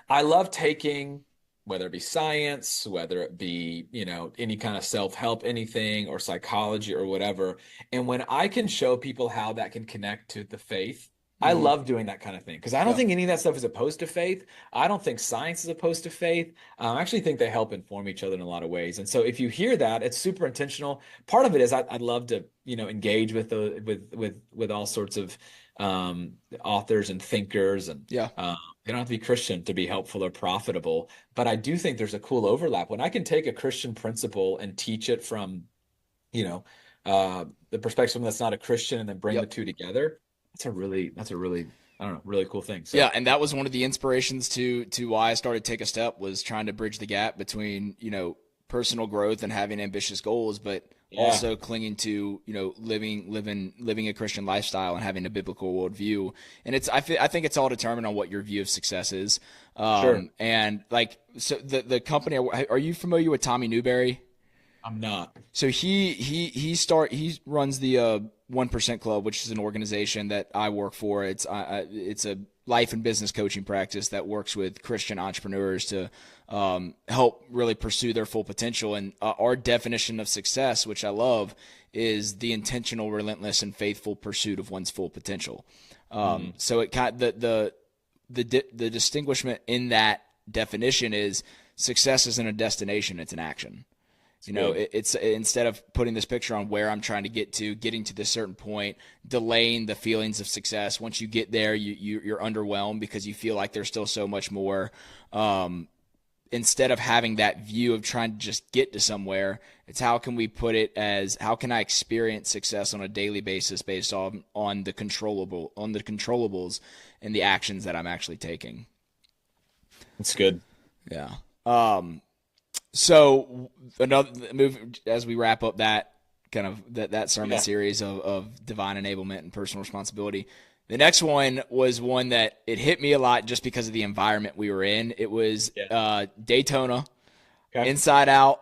I love taking whether it be science, whether it be, any kind of self-help, anything or psychology or whatever. And when I can show people how that can connect to the faith, I Hmm. love doing that kind of thing because I don't Yeah. think any of that stuff is opposed to faith. I don't think science is opposed to faith. I actually think they help inform each other in a lot of ways. And so if you hear that, it's super intentional. Part of it is I'd love to, engage with the with all sorts of authors and thinkers and Yeah. they don't have to be Christian to be helpful or profitable, but I do think there's a cool overlap. When I can take a Christian principle and teach it from, you know, the perspective that's not a Christian and then bring the Yep. two together, that's a really, I don't know, really cool thing. Yeah, So, and that was one of the inspirations to why I started Take a Step, was trying to bridge the gap between, personal growth and having ambitious goals, but yeah, also clinging to, living a Christian lifestyle and having a biblical worldview. And I think it's all determined on what your view of success is. sure. And like, so the company, are you familiar with Tommy Newberry? I'm not. So he runs the 1% Club, which is an organization that I work for. It's a life and business coaching practice that works with Christian entrepreneurs to help really pursue their full potential. And our definition of success, which I love, is the intentional, relentless, and faithful pursuit of one's full potential. Mm, So it kind the distinguishment in that definition is success isn't a destination; it's an action. it's good. It's instead of putting this picture on where I'm trying to get to, getting to this certain point, delaying the feelings of success. Once you get there, you're underwhelmed because you feel like there's still so much more. Instead of having that view of trying to just get to somewhere, it's how can we put it as how can I experience success on a daily basis based on the controllables and the actions that I'm actually taking. It's good. Yeah. So another move as we wrap up that kind of that sermon Yeah. series of divine enablement and personal responsibility. The next one was one that it hit me a lot just because of the environment we were in. It was Yeah. Daytona, Okay. Inside Out,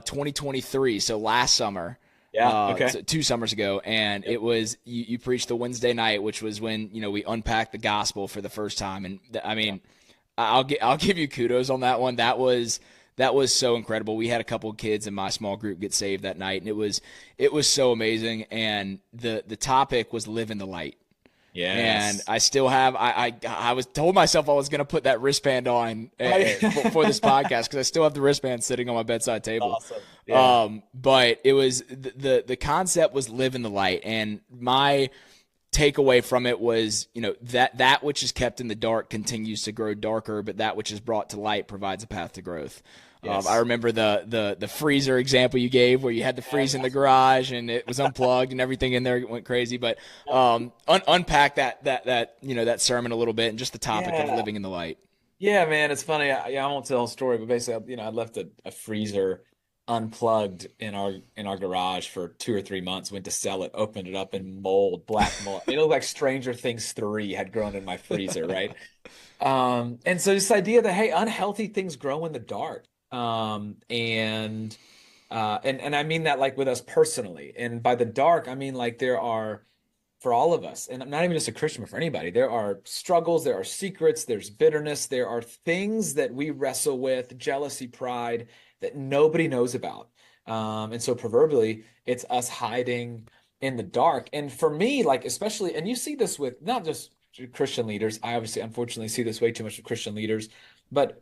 2023. So last summer, Yeah. Okay. so 2 summers ago, and Yep. it was you preached the Wednesday night, which was when we unpacked the gospel for the first time. And I mean, I'll give you kudos on that one. That was so incredible. We had a couple of kids in my small group get saved that night, and it was so amazing. And the topic was live in the light. And Yes. I still have I was told myself I was going to put that wristband on for this podcast because I still have the wristband sitting on my bedside table. Awesome. Yeah. But it was the concept was live in the light, and my takeaway from it was, that which is kept in the dark continues to grow darker, but that which is brought to light provides a path to growth. Yes. I remember the freezer example you gave where you had the freeze in the garage and it was unplugged and everything in there went crazy. But unpack that sermon a little bit and just the topic of Yeah. living in the light. Yeah, man, it's funny. I won't tell a story, but basically, I left a freezer unplugged in our garage for 2 or 3 months. Went to sell it, opened it up, and mold, black mold. It looked like Stranger Things 3 had grown in my freezer, right? And so this idea that hey, unhealthy things grow in the dark. And I mean that like with us personally. And by the dark, I mean like there are for all of us, and not even just a Christian, but for anybody, there are struggles, there are secrets, there's bitterness, there are things that we wrestle with, jealousy, pride, that nobody knows about. And so proverbially, it's us hiding in the dark. And for me, like especially, and you see this with not just Christian leaders. I obviously, unfortunately, see this way too much with Christian leaders, but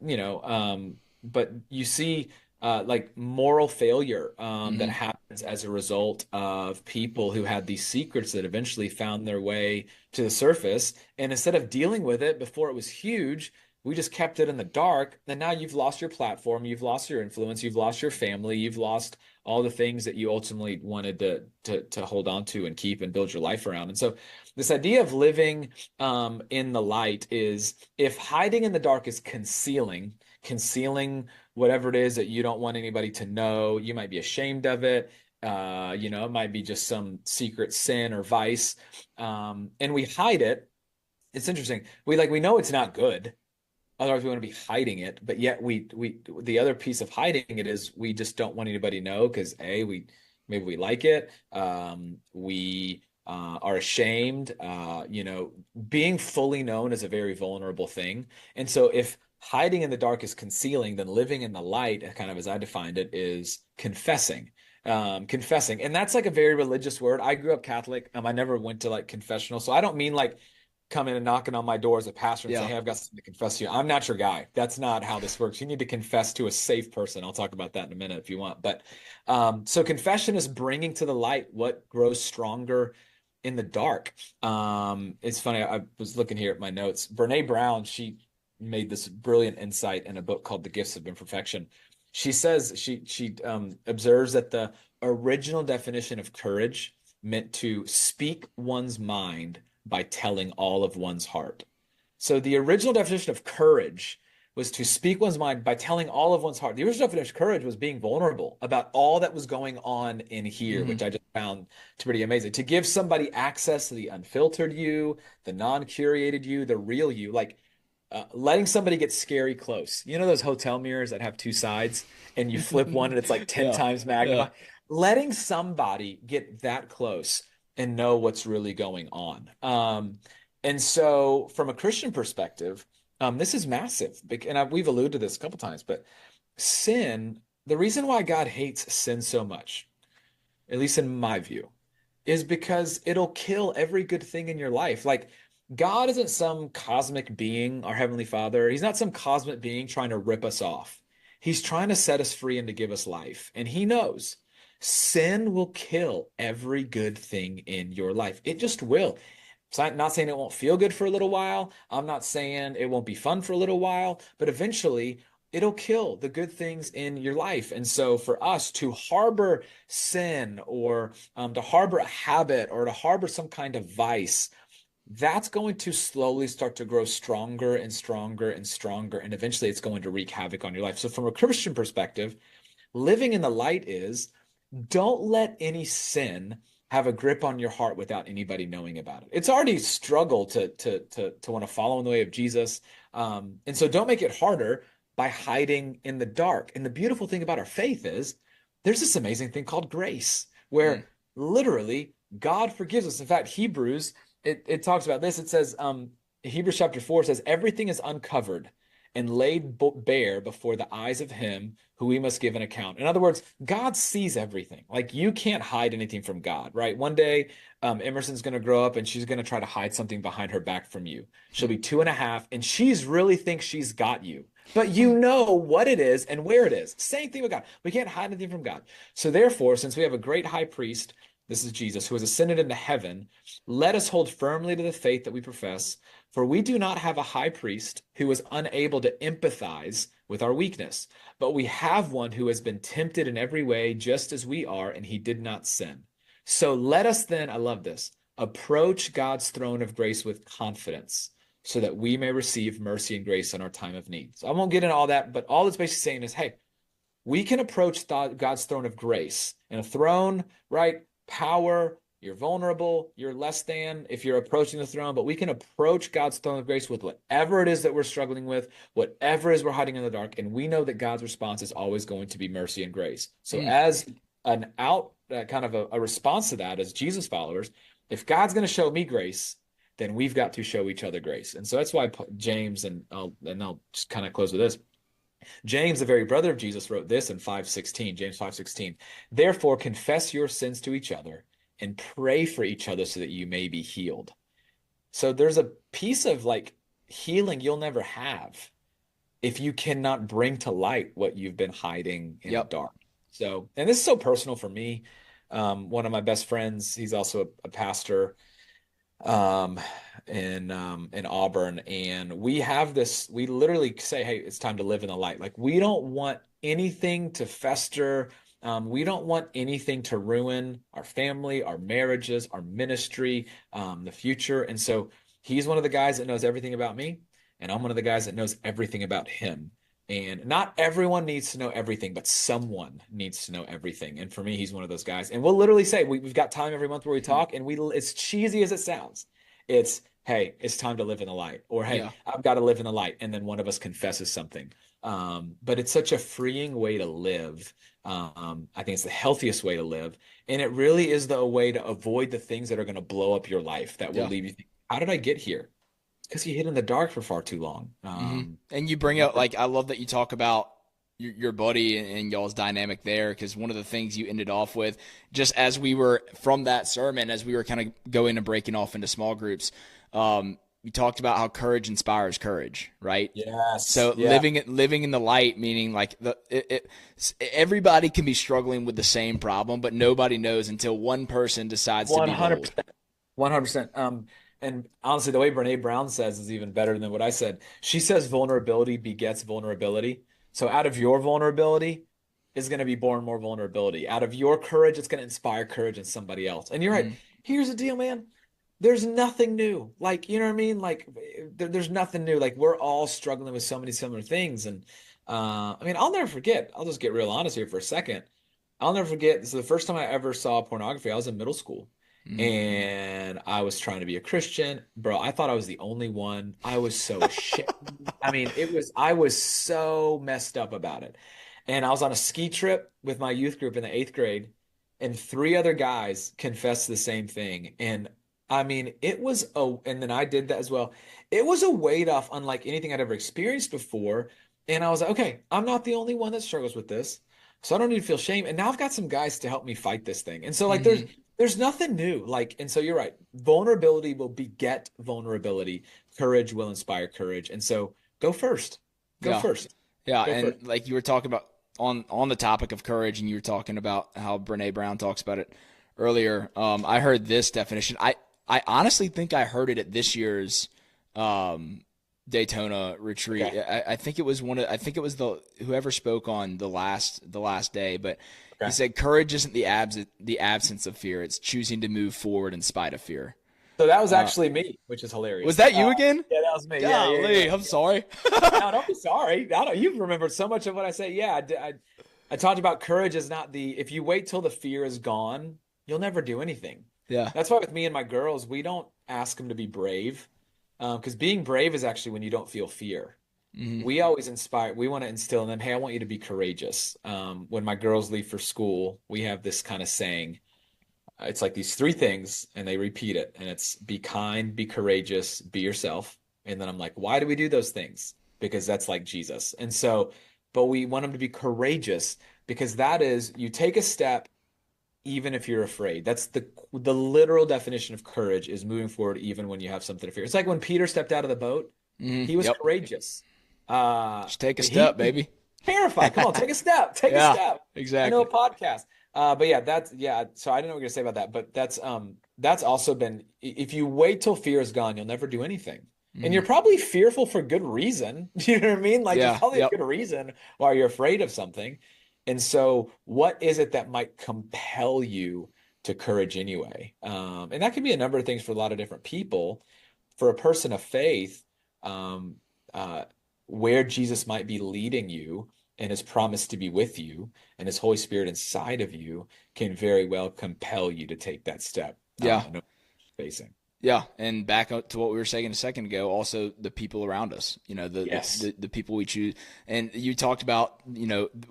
but you see like moral failure that Hmm. happens as a result of people who had these secrets that eventually found their way to the surface. And instead of dealing with it before it was huge, we just kept it in the dark. And now you've lost your platform, you've lost your influence, you've lost your family, you've lost all the things that you ultimately wanted to hold on to and keep and build your life around. And so this idea of living in the light is if hiding in the dark is concealing whatever it is that you don't want anybody to know. You might be ashamed of it. It might be just some secret sin or vice. And we hide it. It's interesting. We know it's not good. Otherwise, we want to be hiding it. But yet the other piece of hiding it is we just don't want anybody to know because maybe we like it. We are ashamed. Being fully known is a very vulnerable thing. And so if hiding in the dark is concealing, then living in the light, kind of as I defined it, is confessing. Confessing. And that's like a very religious word. I grew up Catholic. I never went to like confessional. So I don't mean like come in and knocking on my door as a pastor and say, Yeah. "Hey, I've got something to confess to you." I'm not your guy. That's not how this works. You need to confess to a safe person. I'll talk about that in a minute if you want. But so confession is bringing to the light what grows stronger in the dark. It's funny. I was looking here at my notes. Brene Brown, she made this brilliant insight in a book called The Gifts of Imperfection. She says she observes that the original definition of courage meant to speak one's mind by telling all of one's heart. So the original definition of courage was to speak one's mind by telling all of one's heart. The original definition of courage was being vulnerable about all that was going on in here, Hmm. which I just found to pretty amazing. To give somebody access to the unfiltered you, the non-curated you, the real you, like letting somebody get scary close. You know those hotel mirrors that have two sides and you flip one and it's like 10 Yeah. times Yeah. magnified? Letting somebody get that close and know what's really going on. And so from a Christian perspective, this is massive. We've alluded to this a couple times, but sin, the reason why God hates sin so much, at least in my view, is because it'll kill every good thing in your life. Like, God isn't some cosmic being, our Heavenly Father. He's not some cosmic being trying to rip us off. He's trying to set us free and to give us life. And He knows sin will kill every good thing in your life. It just will. So I'm not saying it won't feel good for a little while. I'm not saying it won't be fun for a little while, but eventually it'll kill the good things in your life. And so for us to harbor sin or to harbor a habit or to harbor some kind of vice, that's going to slowly start to grow stronger and stronger and stronger. And eventually it's going to wreak havoc on your life. So from a Christian perspective, living in the light is don't let any sin have a grip on your heart without anybody knowing about it. It's already struggle to want to follow in the way of Jesus. And so don't make it harder by hiding in the dark. And the beautiful thing about our faith is there's this amazing thing called grace, Mm. where literally God forgives us. In fact, Hebrews, it talks about this. It says, Hebrews chapter 4 says, everything is uncovered and laid bare before the eyes of him who we must give an account. In other words, God sees everything. Like you can't hide anything from God, right? One day, Emerson's going to grow up and she's going to try to hide something behind her back from you. She'll be 2.5 and she's really thinks she's got you. But you know what it is and where it is. Same thing with God. We can't hide anything from God. So therefore, since we have a great high priest, this is Jesus, who has ascended into heaven, let us hold firmly to the faith that we profess. For we do not have a high priest who is unable to empathize with our weakness, but we have one who has been tempted in every way, just as we are, and he did not sin. So let us then, I love this, approach God's throne of grace with confidence so that we may receive mercy and grace in our time of need. So I won't get into all that, but all it's basically saying is, hey, we can approach God's throne of grace. And a throne, right? Power, you're vulnerable, you're less than if you're approaching the throne, but we can approach God's throne of grace with whatever it is that we're struggling with, whatever it is we're hiding in the dark. And we know that God's response is always going to be mercy and grace. So as an kind of a response to that as Jesus followers, if God's going to show me grace, then we've got to show each other grace. And so that's why James, and I'll just kind of close with this. James, the very brother of Jesus, wrote this in 5:16, James 5:16. Therefore, confess your sins to each other and pray for each other so that you may be healed. So there's a piece of like healing you'll never have if you cannot bring to light what you've been hiding in the dark. So, and this is so personal for me. One of my best friends, he's also a pastor in Auburn, and we have this, we literally say, hey, it's time to live in the light. Like, we don't want anything to fester. We don't want anything to ruin our family, our marriages, our ministry, the future. And so he's one of the guys that knows everything about me, and I'm one of the guys that knows everything about him. And not everyone needs to know everything, but someone needs to know everything. And for me, he's one of those guys. And we'll literally say, we've got time every month where we talk, and it's cheesy as it sounds. It's, hey, it's time to live in the light. Or, hey, I've got to live in the light. And then one of us confesses something. But it's such a freeing way to live. I think it's the healthiest way to live. And it really is the way to avoid the things that are going to blow up your life, that will leave you thinking, how did I get here? Because you hid in the dark for far too long. And you bring up, like, I love that you talk about your buddy and y'all's dynamic there, because one of the things you ended off with, just as we were from that sermon, as we were kind of going and breaking off into small groups, you talked about how courage inspires courage, right? Yes. So living in the light, meaning like everybody can be struggling with the same problem, but nobody knows until one person decides to be bold. 100%. And honestly, the way Brene Brown says is even better than what I said. She says vulnerability begets vulnerability. So out of your vulnerability is going to be born more vulnerability. Out of your courage, it's going to inspire courage in somebody else. And you're right. Here's the deal, man. There's nothing new. Like, you know what I mean? Like, there's nothing new. Like, we're all struggling with so many similar things. And I mean, I'll never forget. I'll just get real honest here for a second. I'll never forget. This is the first time I ever saw pornography. I was in middle school. And I was trying to be a Christian. Bro, I thought I was the only one. I was so shit. I mean, I was so messed up about it. And I was on a ski trip with my youth group in the 8th grade, and 3 other guys confessed the same thing. And I mean, and then I did that as well. It was a weight off unlike anything I'd ever experienced before. And I was like, okay, I'm not the only one that struggles with this. So I don't need to feel shame. And now I've got some guys to help me fight this thing. And so like there's nothing new. Like, and so you're right. Vulnerability will beget vulnerability. Courage will inspire courage. And so go first. Go first. Yeah. And like you were talking about on the topic of courage, and you were talking about how Brene Brown talks about it earlier. I heard this definition. I honestly think I heard it at this year's Daytona retreat. Okay. I think it was whoever spoke on the last day, but he said courage isn't the absence of fear. It's choosing to move forward in spite of fear. So that was actually me, which is hilarious. Was that you again? Yeah, that was me. Golly, yeah. I'm sorry. No, don't be sorry. You've remembered so much of what I say. Yeah, I talked about courage is not if you wait till the fear is gone, you'll never do anything. Yeah. That's why with me and my girls, we don't ask them to be brave. Because being brave is actually when you don't feel fear. We always we want to instill in them, hey, I want you to be courageous. When my girls leave for school, we have this kind of saying. It's like these 3 things, and they repeat it. And it's be kind, be courageous, be yourself. And then I'm like, why do we do those things? Because that's like Jesus. And so, but we want them to be courageous, because that is, you take a step even if you're afraid. That's the literal definition of courage, is moving forward even when you have something to fear. It's like when Peter stepped out of the boat, he was courageous. Just take a step, baby. Terrified. Come on, take a step. Take a step. Exactly. I know a podcast. But yeah, so I didn't know what you were gonna say about that. But that's also been, if you wait till fear is gone, you'll never do anything. And you're probably fearful for good reason. You know what I mean? Like, there's probably a good reason why you're afraid of something. And so what is it that might compel you to courage anyway? And that could be a number of things for a lot of different people. For a person of faith, um, uh, where Jesus might be leading you and his promise to be with you and his Holy Spirit inside of you can very well compel you to take that step, Yeah. no facing. Yeah, and back up to what we were saying a second ago, also the people around us, Yes. the people we choose. And you talked about,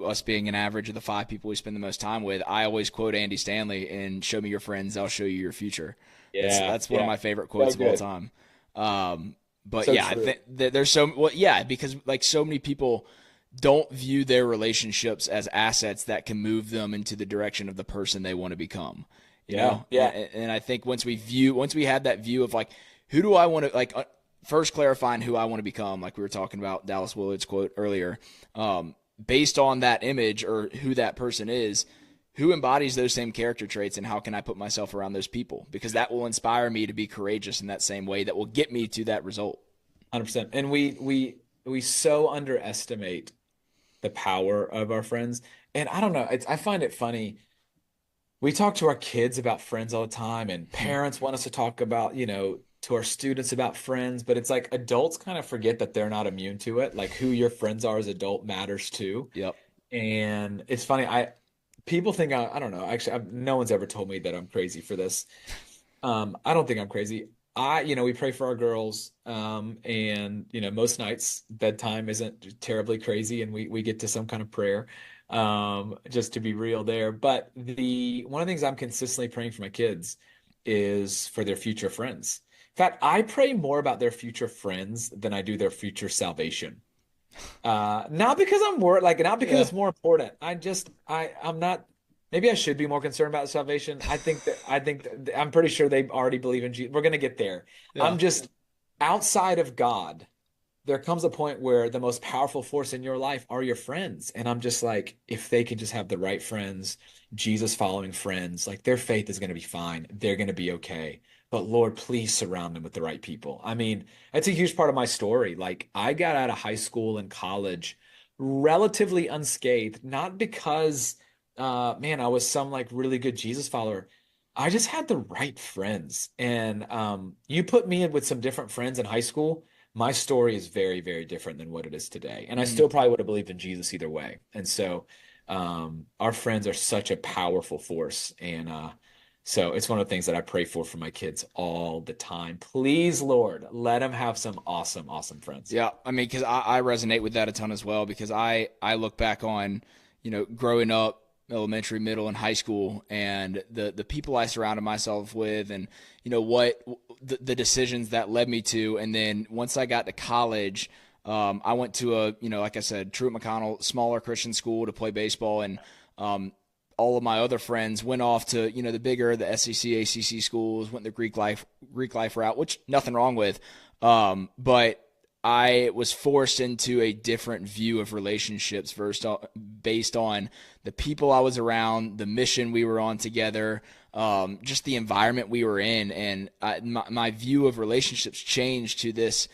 us being an average of the 5 people we spend the most time with. I always quote Andy Stanley and show me your friends, I'll show you your future. Yeah. That's one of Yeah. my favorite So quotes of all good. time. But So yeah, I true. think that there's because like so many people don't view their relationships as assets that can move them into the direction of the person they want to become. Yeah. Yeah. And I think once we had that view of like, who do I want to like, first clarifying who I want to become, like we were talking about Dallas Willard's quote earlier, based on that image or who that person is, who embodies those same character traits, and how can I put myself around those people? Because that will inspire me to be courageous in that same way that will get me to that result. 100%. And we so underestimate the power of our friends. And I don't know, I find it funny. We talk to our kids about friends all the time, and parents want us to talk about, to our students about friends, but it's like adults kind of forget that they're not immune to it. Like who your friends are as adult matters too. Yep. And it's funny, people think I don't know. Actually, no one's ever told me that I'm crazy for this. I don't think I'm crazy. We pray for our girls, and most nights bedtime isn't terribly crazy, and we get to some kind of prayer, just to be real there. But the one of the things I'm consistently praying for my kids is for their future friends. In fact, I pray more about their future friends than I do their future salvation. Not because I'm worried, like not because Yeah. it's more important. I'm not. Maybe I should be more concerned about salvation. I'm pretty sure they already believe in Jesus. We're gonna get there. Yeah. I'm just outside of God. There comes a point where the most powerful force in your life are your friends, and I'm just like, if they can just have the right friends, Jesus following friends, like their faith is gonna be fine. They're gonna be okay. But Lord, please surround them with the right people. I mean, that's a huge part of my story. Like, I got out of high school and college relatively unscathed, not because, man, I was some like really good Jesus follower. I just had the right friends. And you put me in with some different friends in high school, my story is very, very different than what it is today. And I Mm. still probably would have believed in Jesus either way. And so, our friends are such a powerful force. And so it's one of the things that I pray for my kids all the time. Please, Lord, let them have some awesome, awesome friends. Yeah, I mean, because I resonate with that a ton as well. Because I look back on, growing up, elementary, middle, and high school, and the people I surrounded myself with, and what the decisions that led me to, and then once I got to college, I went to a like I said, Truett McConnell, smaller Christian school to play baseball, and all of my other friends went off to the SEC, ACC schools, went the Greek life route, which nothing wrong with, but I was forced into a different view of relationships based on the people I was around, the mission we were on together, just the environment we were in, and my view of relationships changed to this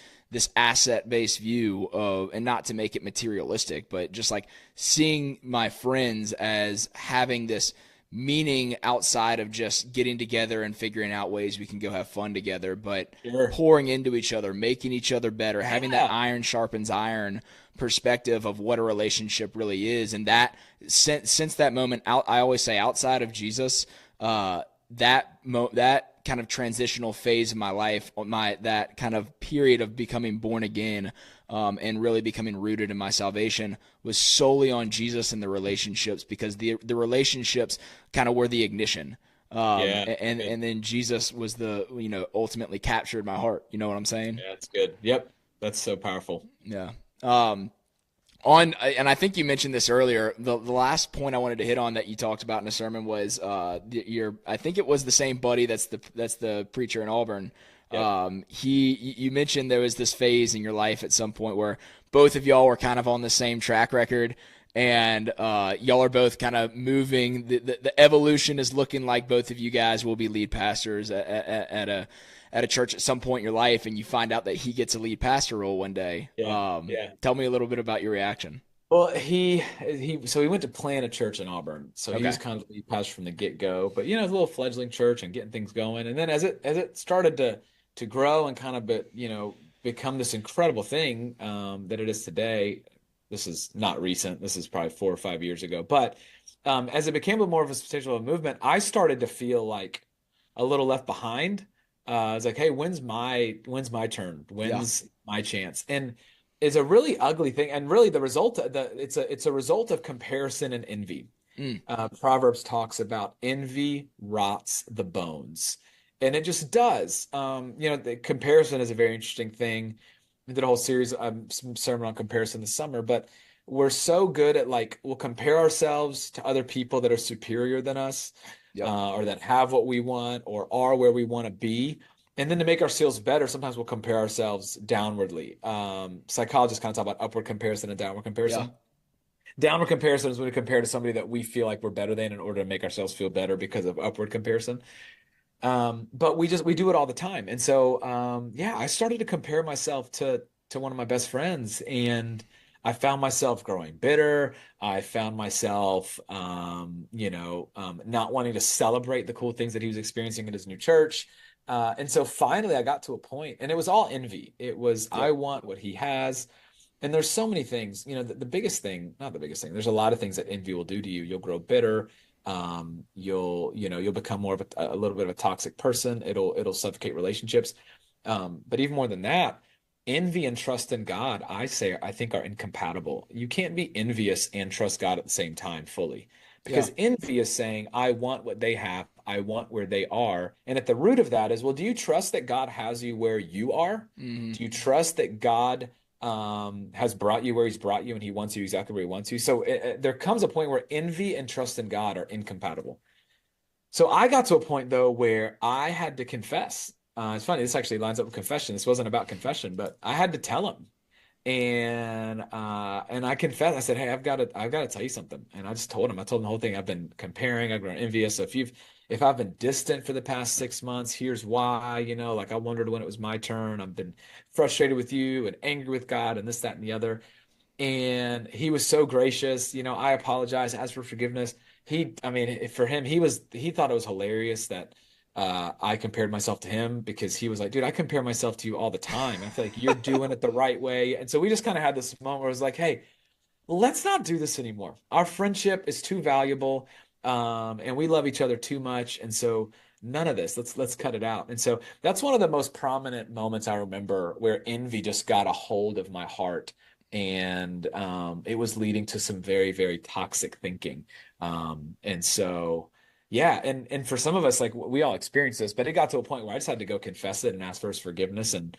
asset-based view of, and not to make it materialistic, but just like seeing my friends as having this meaning outside of just getting together and figuring out ways we can go have fun together, but Sure. pouring into each other, making each other better, having that Yeah. iron sharpens iron perspective of what a relationship really is. And that since that moment out, I always say outside of Jesus, that kind of transitional phase of my life, that kind of period of becoming born again, and really becoming rooted in my salvation was solely on Jesus and the relationships, because the relationships kind of were the ignition. Yeah. Good. And then Jesus was the ultimately captured my heart. You know what I'm saying? Yeah, that's good. Yep. That's so powerful. Yeah. And I think you mentioned this earlier. The last point I wanted to hit on that you talked about in a sermon was I think it was the same buddy that's the preacher in Auburn. Yep. You mentioned there was this phase in your life at some point where both of y'all were kind of on the same track record, and y'all are both kind of moving. The evolution is looking like both of you guys will be lead pastors at a church at some point in your life, and you find out that he gets a lead pastor role one day. Yeah. Yeah. Tell me a little bit about your reaction. Well, he went to plant a church in Auburn, so he Okay. was kind of the lead pastor from the get-go. But it's a little fledgling church and getting things going. And then as it started to grow and kind of become this incredible thing that it is today. This is not recent. This is probably 4 or 5 years ago. But as it became a more of a potential of a movement, I started to feel like a little left behind. I was like, hey, when's my turn? Yeah. When's my chance? And it's a really ugly thing. And really the result it's a result of comparison and envy. Mm. Proverbs talks about envy rots the bones, and it just does. The comparison is a very interesting thing. I did a whole series, some sermon on comparison this summer, but we're so good at like we'll compare ourselves to other people that are superior than us, Yep. or that have what we want or are where we want to be. And then to make ourselves better, sometimes we'll compare ourselves downwardly. Psychologists kind of talk about upward comparison and downward Yeah. comparison. Downward comparison is when we compare to somebody that we feel like we're better than in order to make ourselves feel better because of upward comparison. But we do it all the time. And so yeah, I started to compare myself to one of my best friends, and I found myself growing bitter. I found myself not wanting to celebrate the cool things that he was experiencing in his new church. And so finally I got to a point, and it was all envy. It was I Yep. want what he has. And there's so many things, the biggest thing, not the biggest thing, there's a lot of things that envy will do to you. You'll grow bitter. You'll become more of a little bit of a toxic person. It'll suffocate relationships. But even more than that, envy and trust in God, I think are incompatible. You can't be envious and trust God at the same time fully. Yeah. Because envy is saying, I want what they have, I want where they are. And at the root of that is, well, do you trust that God has you where you are? Hmm. Do you trust that God has brought you where he's brought you and he wants you exactly where he wants you? So there comes a point where envy and trust in God are incompatible. So I got to a point though where I had to confess. It's funny, this actually lines up with confession. This wasn't about confession, but I had to tell him. And I confessed. I said, "Hey, I've got to tell you something." And I just told him. I told him the whole thing. I've been comparing. I've grown envious. So if I've been distant for the past 6 months, here's why. Like I wondered when it was my turn. I've been frustrated with you and angry with God and this, that, and the other. And he was so gracious. I apologize, asked for forgiveness. I mean, for him, he thought it was hilarious that I compared myself to him, because he was like, dude, I compare myself to you all the time. I feel like you're doing it the right way. And so we just kind of had this moment where it was like, hey, let's not do this anymore. Our friendship is too valuable, and we love each other too much. And so none of this. Let's cut it out. And so that's one of the most prominent moments I remember where envy just got a hold of my heart, and it was leading to some very, very toxic thinking. And so. Yeah, and for some of us, like we all experienced this, but it got to a point where I just had to go confess it and ask for his forgiveness and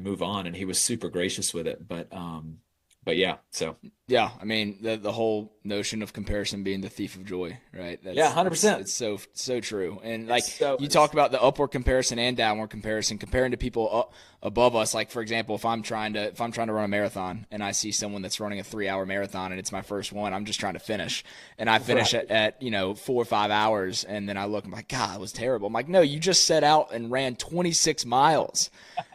move on. And he was super gracious with it. But yeah, so Yeah, I mean the whole notion of comparison being the thief of joy, right? yeah, That's it's 100%. it's so true. And like It's so you it's talk about the upward comparison and downward comparison, comparing to people above us. Like for example, if I'm trying to run a marathon and I see someone that's running a 3 hour marathon and it's my first one, I'm just trying to finish, and I finish right. at 4 or 5 hours, and then I look, I'm like, God, it was terrible. I'm like, no, you just set out and ran 26 miles.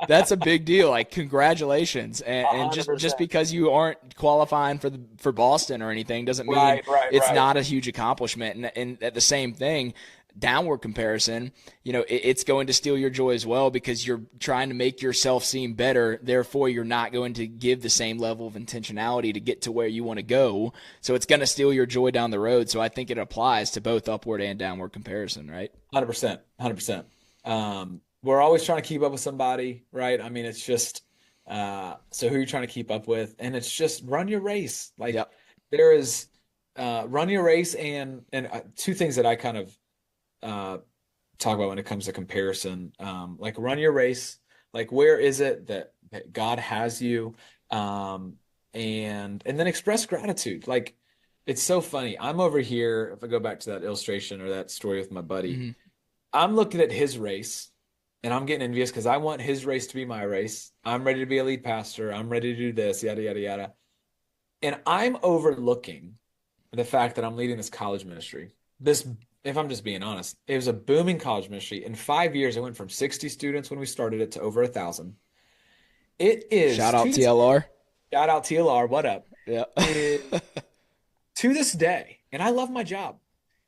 That's a big deal. Like congratulations, and just 100%. because you aren't qualifying for Boston or anything doesn't mean Right, right, it's right. not a huge accomplishment. And at the same thing, downward comparison, it's going to steal your joy as well, because you're trying to make yourself seem better. Therefore, you're not going to give the same level of intentionality to get to where you want to go. So it's going to steal your joy down the road. So I think it applies to both upward and downward comparison, right? 100%. 100%. We're always trying to keep up with somebody, right? I mean, it's just so who you're trying to keep up with, and it's just run your race. Like Yep. there is run your race, and two things that I kind of uh, talk about when it comes to comparison. Like run your race. Like where is it that God has you? Um, and then express gratitude. Like it's so funny. I'm over here. If I go back to that illustration or that story with my buddy, Hmm. I'm looking at his race and I'm getting envious because I want his race to be my race. I'm ready to be a lead pastor. I'm ready to do this, yada, yada, yada. And I'm overlooking the fact that I'm leading this college ministry. This, if I'm just being honest, it was a booming college ministry. In 5 years, it went from 60 students when we started it to over 1,000. It is Shout out to this TLR. shout out TLR, what up? Yeah. It, to this day, and I love my job.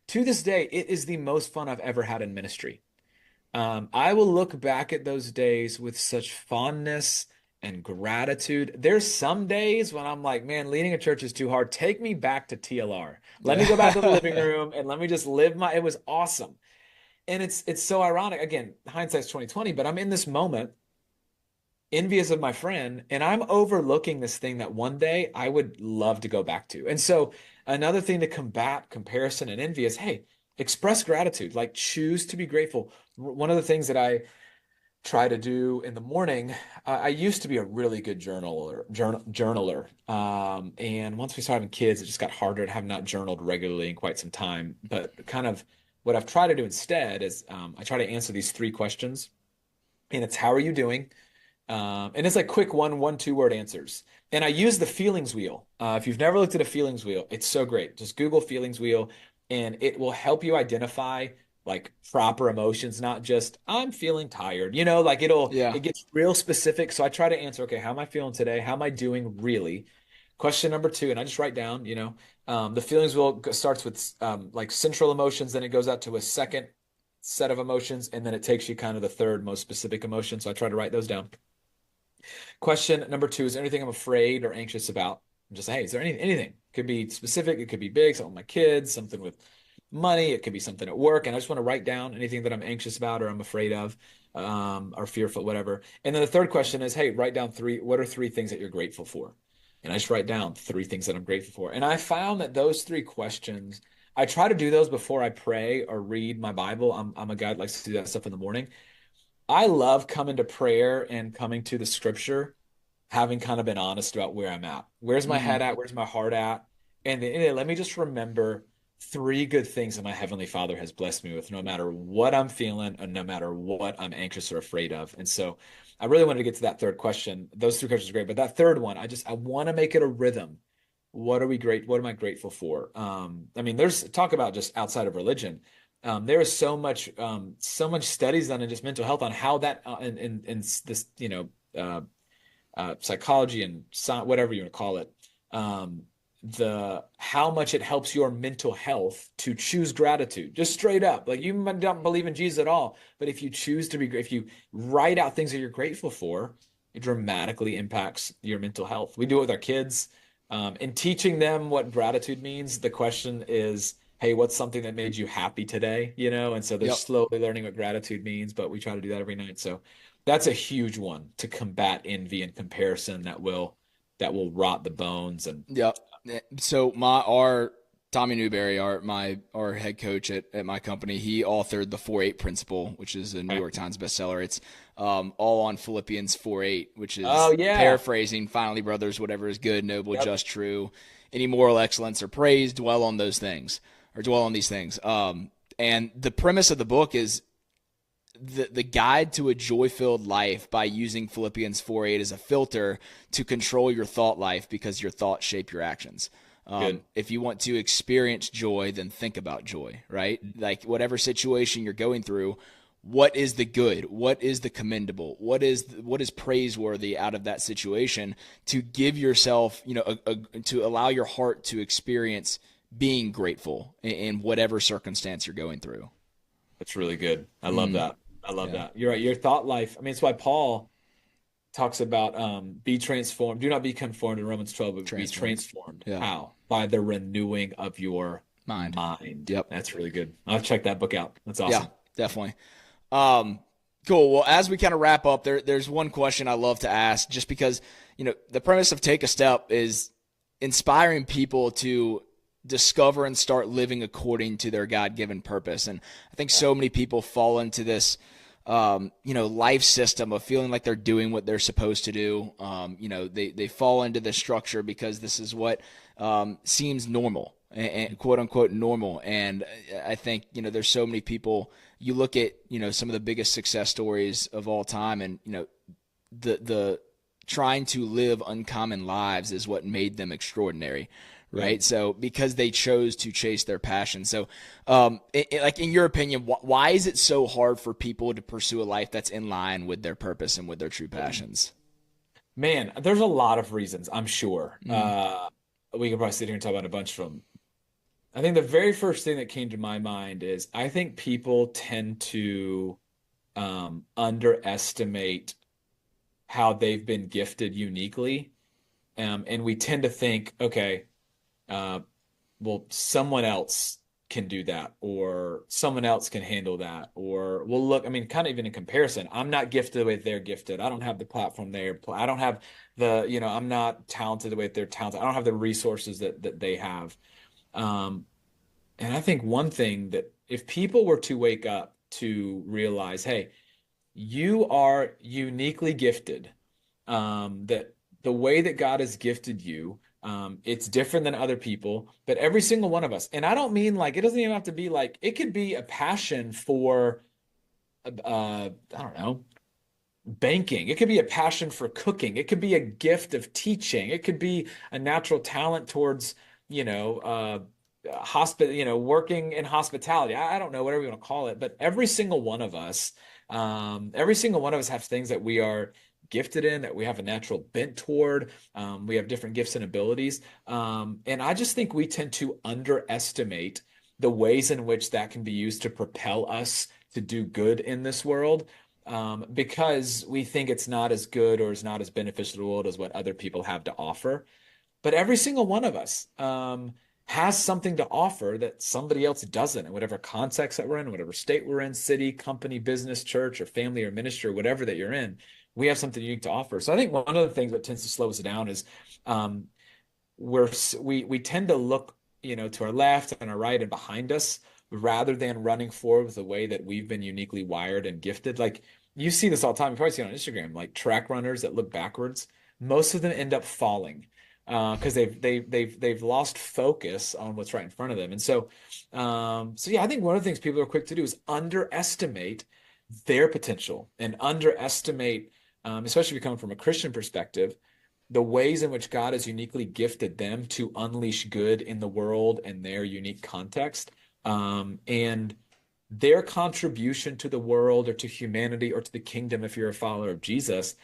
To this day, it is the most fun I've ever had in ministry. I will look back at those days with such fondness and gratitude. There's some days when I'm like, man, leading a church is too hard. Take me back to TLR. Let me go back to the living Yeah. room and let me just live it was awesome. And it's so ironic. Again, hindsight's 2020, but I'm in this moment envious of my friend, and I'm overlooking this thing that one day I would love to go back to. And so another thing to combat comparison and envy is, hey, express gratitude, like choose to be grateful. One of the things that I try to do in the morning, I used to be a really good journaler. And once we started having kids, it just got harder to have not journaled regularly in quite some time. But kind of what I've tried to do instead is I try to answer these three questions. And it's how are you doing? And it's like quick one, 2 word answers. And I use the feelings wheel. If you've never looked at a feelings wheel, it's so great. Just Google feelings wheel and it will help you identify like proper emotions, not just I'm feeling tired. Like Yeah. it gets real specific. So I try to answer, okay, how am I feeling today? How am I doing really? Question number two, and I just write down, the feelings wheel starts with like central emotions, then it goes out to a second set of emotions, and then it takes you kind of the third most specific emotion. So I try to write those down. Question number two, is there anything I'm afraid or anxious about? Just say, hey, is there anything? It could be specific, it could be big, something with my kids, something with money, it could be something at work. And I just want to write down anything that I'm anxious about or I'm afraid of, or fearful, whatever. And then the third question is, hey, write down what are 3 things that you're grateful for? And I just write down 3 things that I'm grateful for. And I found that those 3 questions, I try to do those before I pray or read my Bible. I'm a guy that likes to do that stuff in the morning. I love coming to prayer and coming to the scripture, having kind of been honest about where I'm at. Where's my Mm, head at? Where's my heart at? And then let me just remember 3 good things that my Heavenly Father has blessed me with, no matter what I'm feeling and no matter what I'm anxious or afraid of. And so I really wanted to get to that third question. Those 3 questions are great, but that third one, I want to make it a rhythm. What am I grateful for? I mean, there's talk about just outside of religion. There is so much studies done in just mental health on how that in this, psychology and whatever you want to call it, the how much it helps your mental health to choose gratitude, just straight up. Like you might not believe in Jesus at all, but if you choose to be, if you write out things that you're grateful for, it dramatically impacts your mental health. We do it with our kids. In teaching them what gratitude means, the question is, hey, what's something that made you happy today? And so they're yep. slowly learning what gratitude means, but we try to do that every night. So that's a huge one to combat envy and comparison that will rot the bones. And Yep. So our Tommy Newberry, our head coach at my company, he authored the 4-8 principle, which is a New okay. York Times bestseller. It's all on Philippians 4:8, which Oh is yeah. paraphrasing, finally, brothers, whatever is good, noble, Yep. just, true, any moral excellence or praise, dwell on those things, or dwell on these things. And the premise of the book is the guide to a joy-filled life by using Philippians 4:8 as a filter to control your thought life, because your thoughts shape your actions. Good. If you want to experience joy, then think about joy, right? Like whatever situation you're going through, what is the good? What is the commendable? What is praiseworthy out of that situation, to give yourself, to allow your heart to experience being grateful in whatever circumstance you're going through. That's really good. I love Mm, that. I love yeah, that. You're right. Your thought life. I mean, it's why Paul talks about be transformed. Do not be conformed in Romans 12, but be transformed. transformed. Yeah, How? By the renewing of your mind. mind. Yep. That's really good. I'll check that book out. That's Yeah, awesome. definitely. Cool. Well, as we kind of wrap up, there's one question I love to ask, just because, the premise of Take a Step is inspiring people to discover and start living according to their God-given purpose. And I think Yeah. so many people fall into this, life system of feeling like they're doing what they're supposed to do. They fall into this structure because this is what seems normal, and quote unquote normal. And I think, there's so many people, you look at, some of the biggest success stories of all time, and, the trying to live uncommon lives is what made them extraordinary. Right. Good. So because they chose to chase their passion. So, like in your opinion, why is it so hard for people to pursue a life that's in line with their purpose and with their true passions? Man, there's a lot of reasons, I'm sure. Mm, We could probably sit here and talk about a bunch of them. I think the very first thing that came to my mind is I think people tend to underestimate how they've been gifted uniquely. And we tend to think, okay, uh, well, someone else can do that, or someone else can handle that, or well, look, I mean, kind of even in comparison, I'm not gifted the way they're gifted. I don't have the platform I don't have I'm not talented the way they're talented. I don't have the resources that they have. Um, and I think one thing that if people were to wake up to realize, hey, you are uniquely gifted, that the way that God has gifted you, it's different than other people, but every single one of us, and I don't mean like, it doesn't even have to be like, it could be a passion for, I don't know, banking. It could be a passion for cooking. It could be a gift of teaching. It could be a natural talent towards, working in hospitality. I don't know, whatever you want to call it, but every single one of us have things that we are gifted in, that we have a natural bent toward. We have different gifts and abilities. And I just think we tend to underestimate the ways in which that can be used to propel us to do good in this world, because we think it's not as good or is not as beneficial to the world as what other people have to offer. But every single one of us has something to offer that somebody else doesn't, in whatever context that we're in, whatever state we're in, city, company, business, church, or family, or ministry, or whatever that you're in. We have something unique to offer. So I think one of the things that tends to slow us down is um, we tend to look, to our left and our right and behind us, rather than running forward with the way that we've been uniquely wired and gifted. Like, you see this all the time. You probably see it on Instagram, like track runners that look backwards. Most of them end up falling because they've lost focus on what's right in front of them. And so yeah, I think one of the things people are quick to do is underestimate their potential and underestimate, especially if you come from a Christian perspective, the ways in which God has uniquely gifted them to unleash good in the world and their unique context. And their contribution to the world or to humanity or to the kingdom, if you're a follower of Jesus,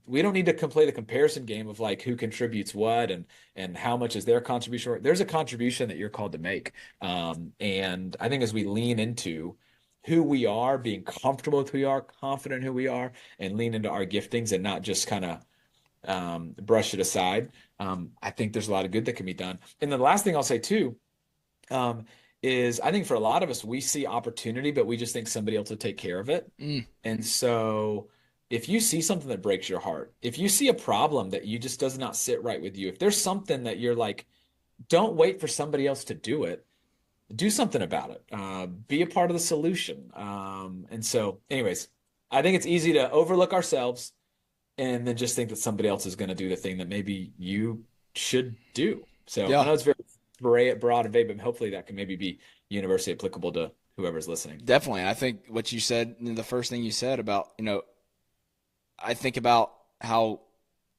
we don't need to play the comparison game of like who contributes what and how much is their contribution. There's a contribution that you're called to make. And I think as we lean into who we are, being comfortable with who we are, confident in who we are, and lean into our giftings and not just kind of brush it aside. I think there's a lot of good that can be done. And then the last thing I'll say too, um, is I think for a lot of us, we see opportunity, but we just think somebody else will take care of it. Mm. And so if you see something that breaks your heart, if you see a problem that you just does not sit right with you, if there's something that you're like, don't wait for somebody else to do it, do something about it. Be a part of the solution. And so anyways, I think it's easy to overlook ourselves and then just think that somebody else is going to do the thing that maybe you should do. So I Yeah. know it's very broad and vague, but hopefully that can maybe be universally applicable to whoever's listening. Definitely. I think what you said, the first thing you said about, I think about how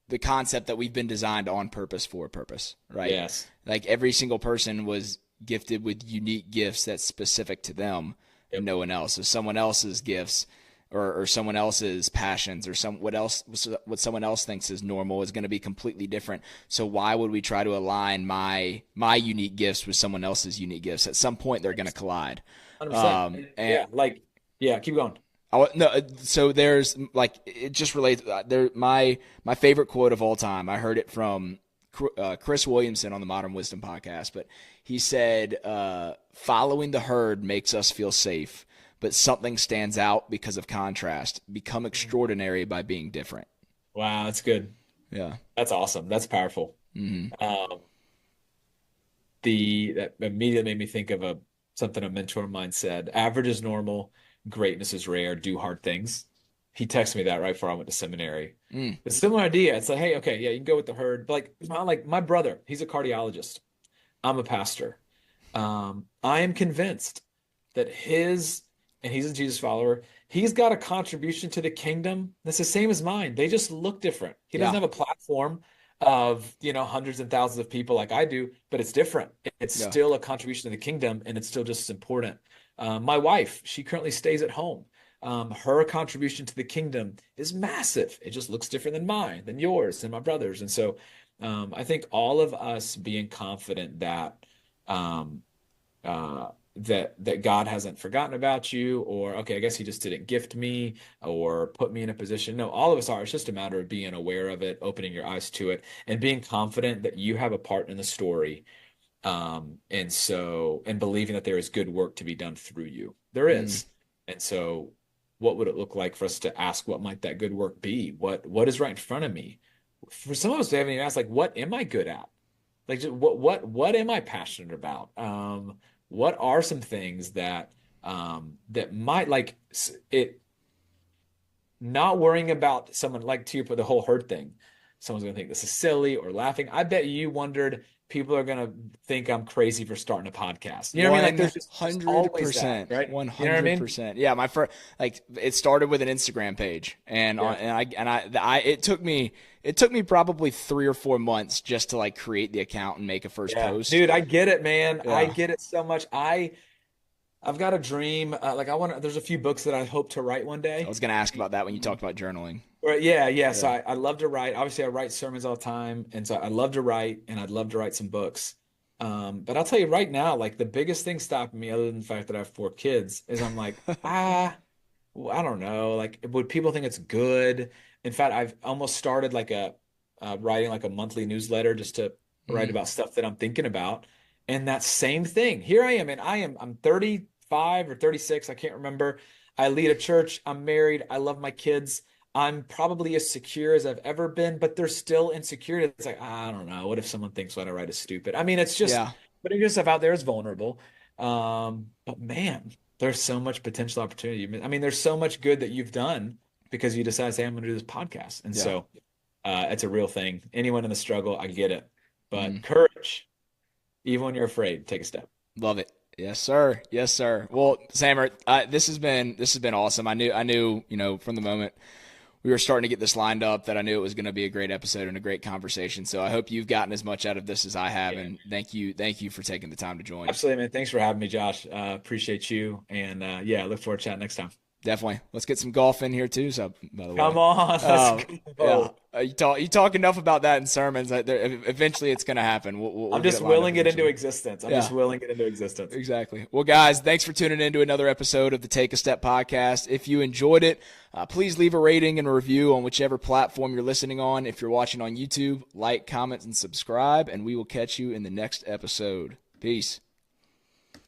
the concept that we've been designed on purpose for a purpose, right? Yes. Like every single person was gifted with unique gifts that's specific to them and Yep. no one else. So someone else's gifts or someone else's passions or what someone else thinks is normal is going to be completely different. So why would we try to align my unique gifts with someone else's unique gifts? At some point they're going to collide. 100%. And Yeah, keep going. no, so there's like it just relates. There, my favorite quote of all time. I heard it from Chris Williamson on the Modern Wisdom podcast, but he said, "Following the herd makes us feel safe, but something stands out because of contrast. Become extraordinary by being different." Wow, that's good. Yeah. That's awesome. That's powerful. Mm-hmm. That immediately made me think of something a mentor of mine said. Average is normal, greatness is rare, do hard things. He texted me that right before I went to seminary. Mm. A similar idea. It's like, hey, okay, yeah, you can go with the herd. But like my brother, he's a cardiologist. I'm a pastor. I am convinced that and he's a Jesus follower, he's got a contribution to the kingdom that's the same as mine. They just look different. He doesn't Yeah. have a platform of, hundreds and thousands of people like I do, but it's different. It's Yeah. still a contribution to the kingdom, and it's still just as important. My wife, she currently stays at home. Her contribution to the kingdom is massive. It just looks different than mine, than yours, than my brother's. And so I think all of us being confident that um, that God hasn't forgotten about you, or okay, I guess he just didn't gift me or put me in a position. No, all of us are. It's just a matter of being aware of it, opening your eyes to it, and being confident that you have a part in the story. And believing that there is good work to be done through you. There Mm. is. And so what would it look like for us to ask what might that good work be? What is right in front of me? For some of us, we haven't even asked, like, what am I good at? Like, just what am I passionate about? What are some things that might like it not worrying about someone like to you for the whole herd thing. Someone's gonna think this is silly or laughing. I bet you wondered people are gonna think I'm crazy for starting a podcast. You know what I mean? Like there's always that, 100%, right? You know what I mean? 100%. Yeah, my first, like, it started with an Instagram page, and Yeah. it took me probably 3 or 4 months just to like create the account and make a first Yeah. post. Dude, I get it, man. I Yeah, get it so much. I've got a dream. Like there's a few books that I hope to write one I day. was gonna ask about that when you talked about journaling. Right, yeah, yeah. So Yeah. I love to write. Obviously, I write sermons all the time, and so I love to write, and I'd love to write some books. But I'll tell you right now, like the biggest thing stopping me, other than the fact that I have 4 kids, is I'm like, well, I don't know. Like, would people think it's good? In fact, I've almost started like a writing like a monthly newsletter just to write Mm. about stuff that I'm thinking about. And that same thing. Here I am, and I'm 35 or 36, I can't remember. I lead a church. I'm married. I love my kids. I'm probably as secure as I've ever been, but there's still insecurity. It's like, I don't know. What if someone thinks what I write is stupid? I mean, it's just Yeah, putting yourself out there is vulnerable. But man, there's so much potential opportunity. I mean, there's so much good that you've done because you decided to say, I'm going to do this podcast. And yeah. so it's a real thing. Anyone in the struggle, I get it. Mm. But courage, even when you're afraid, take a step. Love it. Yes, sir. Yes, sir. Well, Samer, this has been awesome. I knew, from the moment we were starting to get this lined up that I knew it was going to be a great episode and a great conversation. So I hope you've gotten as much out of this as I have, Yeah. and thank you for taking the time to join. Absolutely, man. Thanks for having me, Josh. Appreciate you. And yeah, I look forward to chatting next time. Definitely. Let's get some golf in here too. So, by the way, Come on, let's yeah, go. you talk enough about that in sermons that eventually it's going to happen. We'll I'm get just it lined up willing it into eventually. existence. I'm Yeah. just willing it into existence. Exactly. Well, guys, thanks for tuning in to another episode of the Take a Step podcast. If you enjoyed it, please leave a rating and a review on whichever platform you're listening on. If you're watching on YouTube, like, comment, and subscribe, and we will catch you in the next episode. Peace.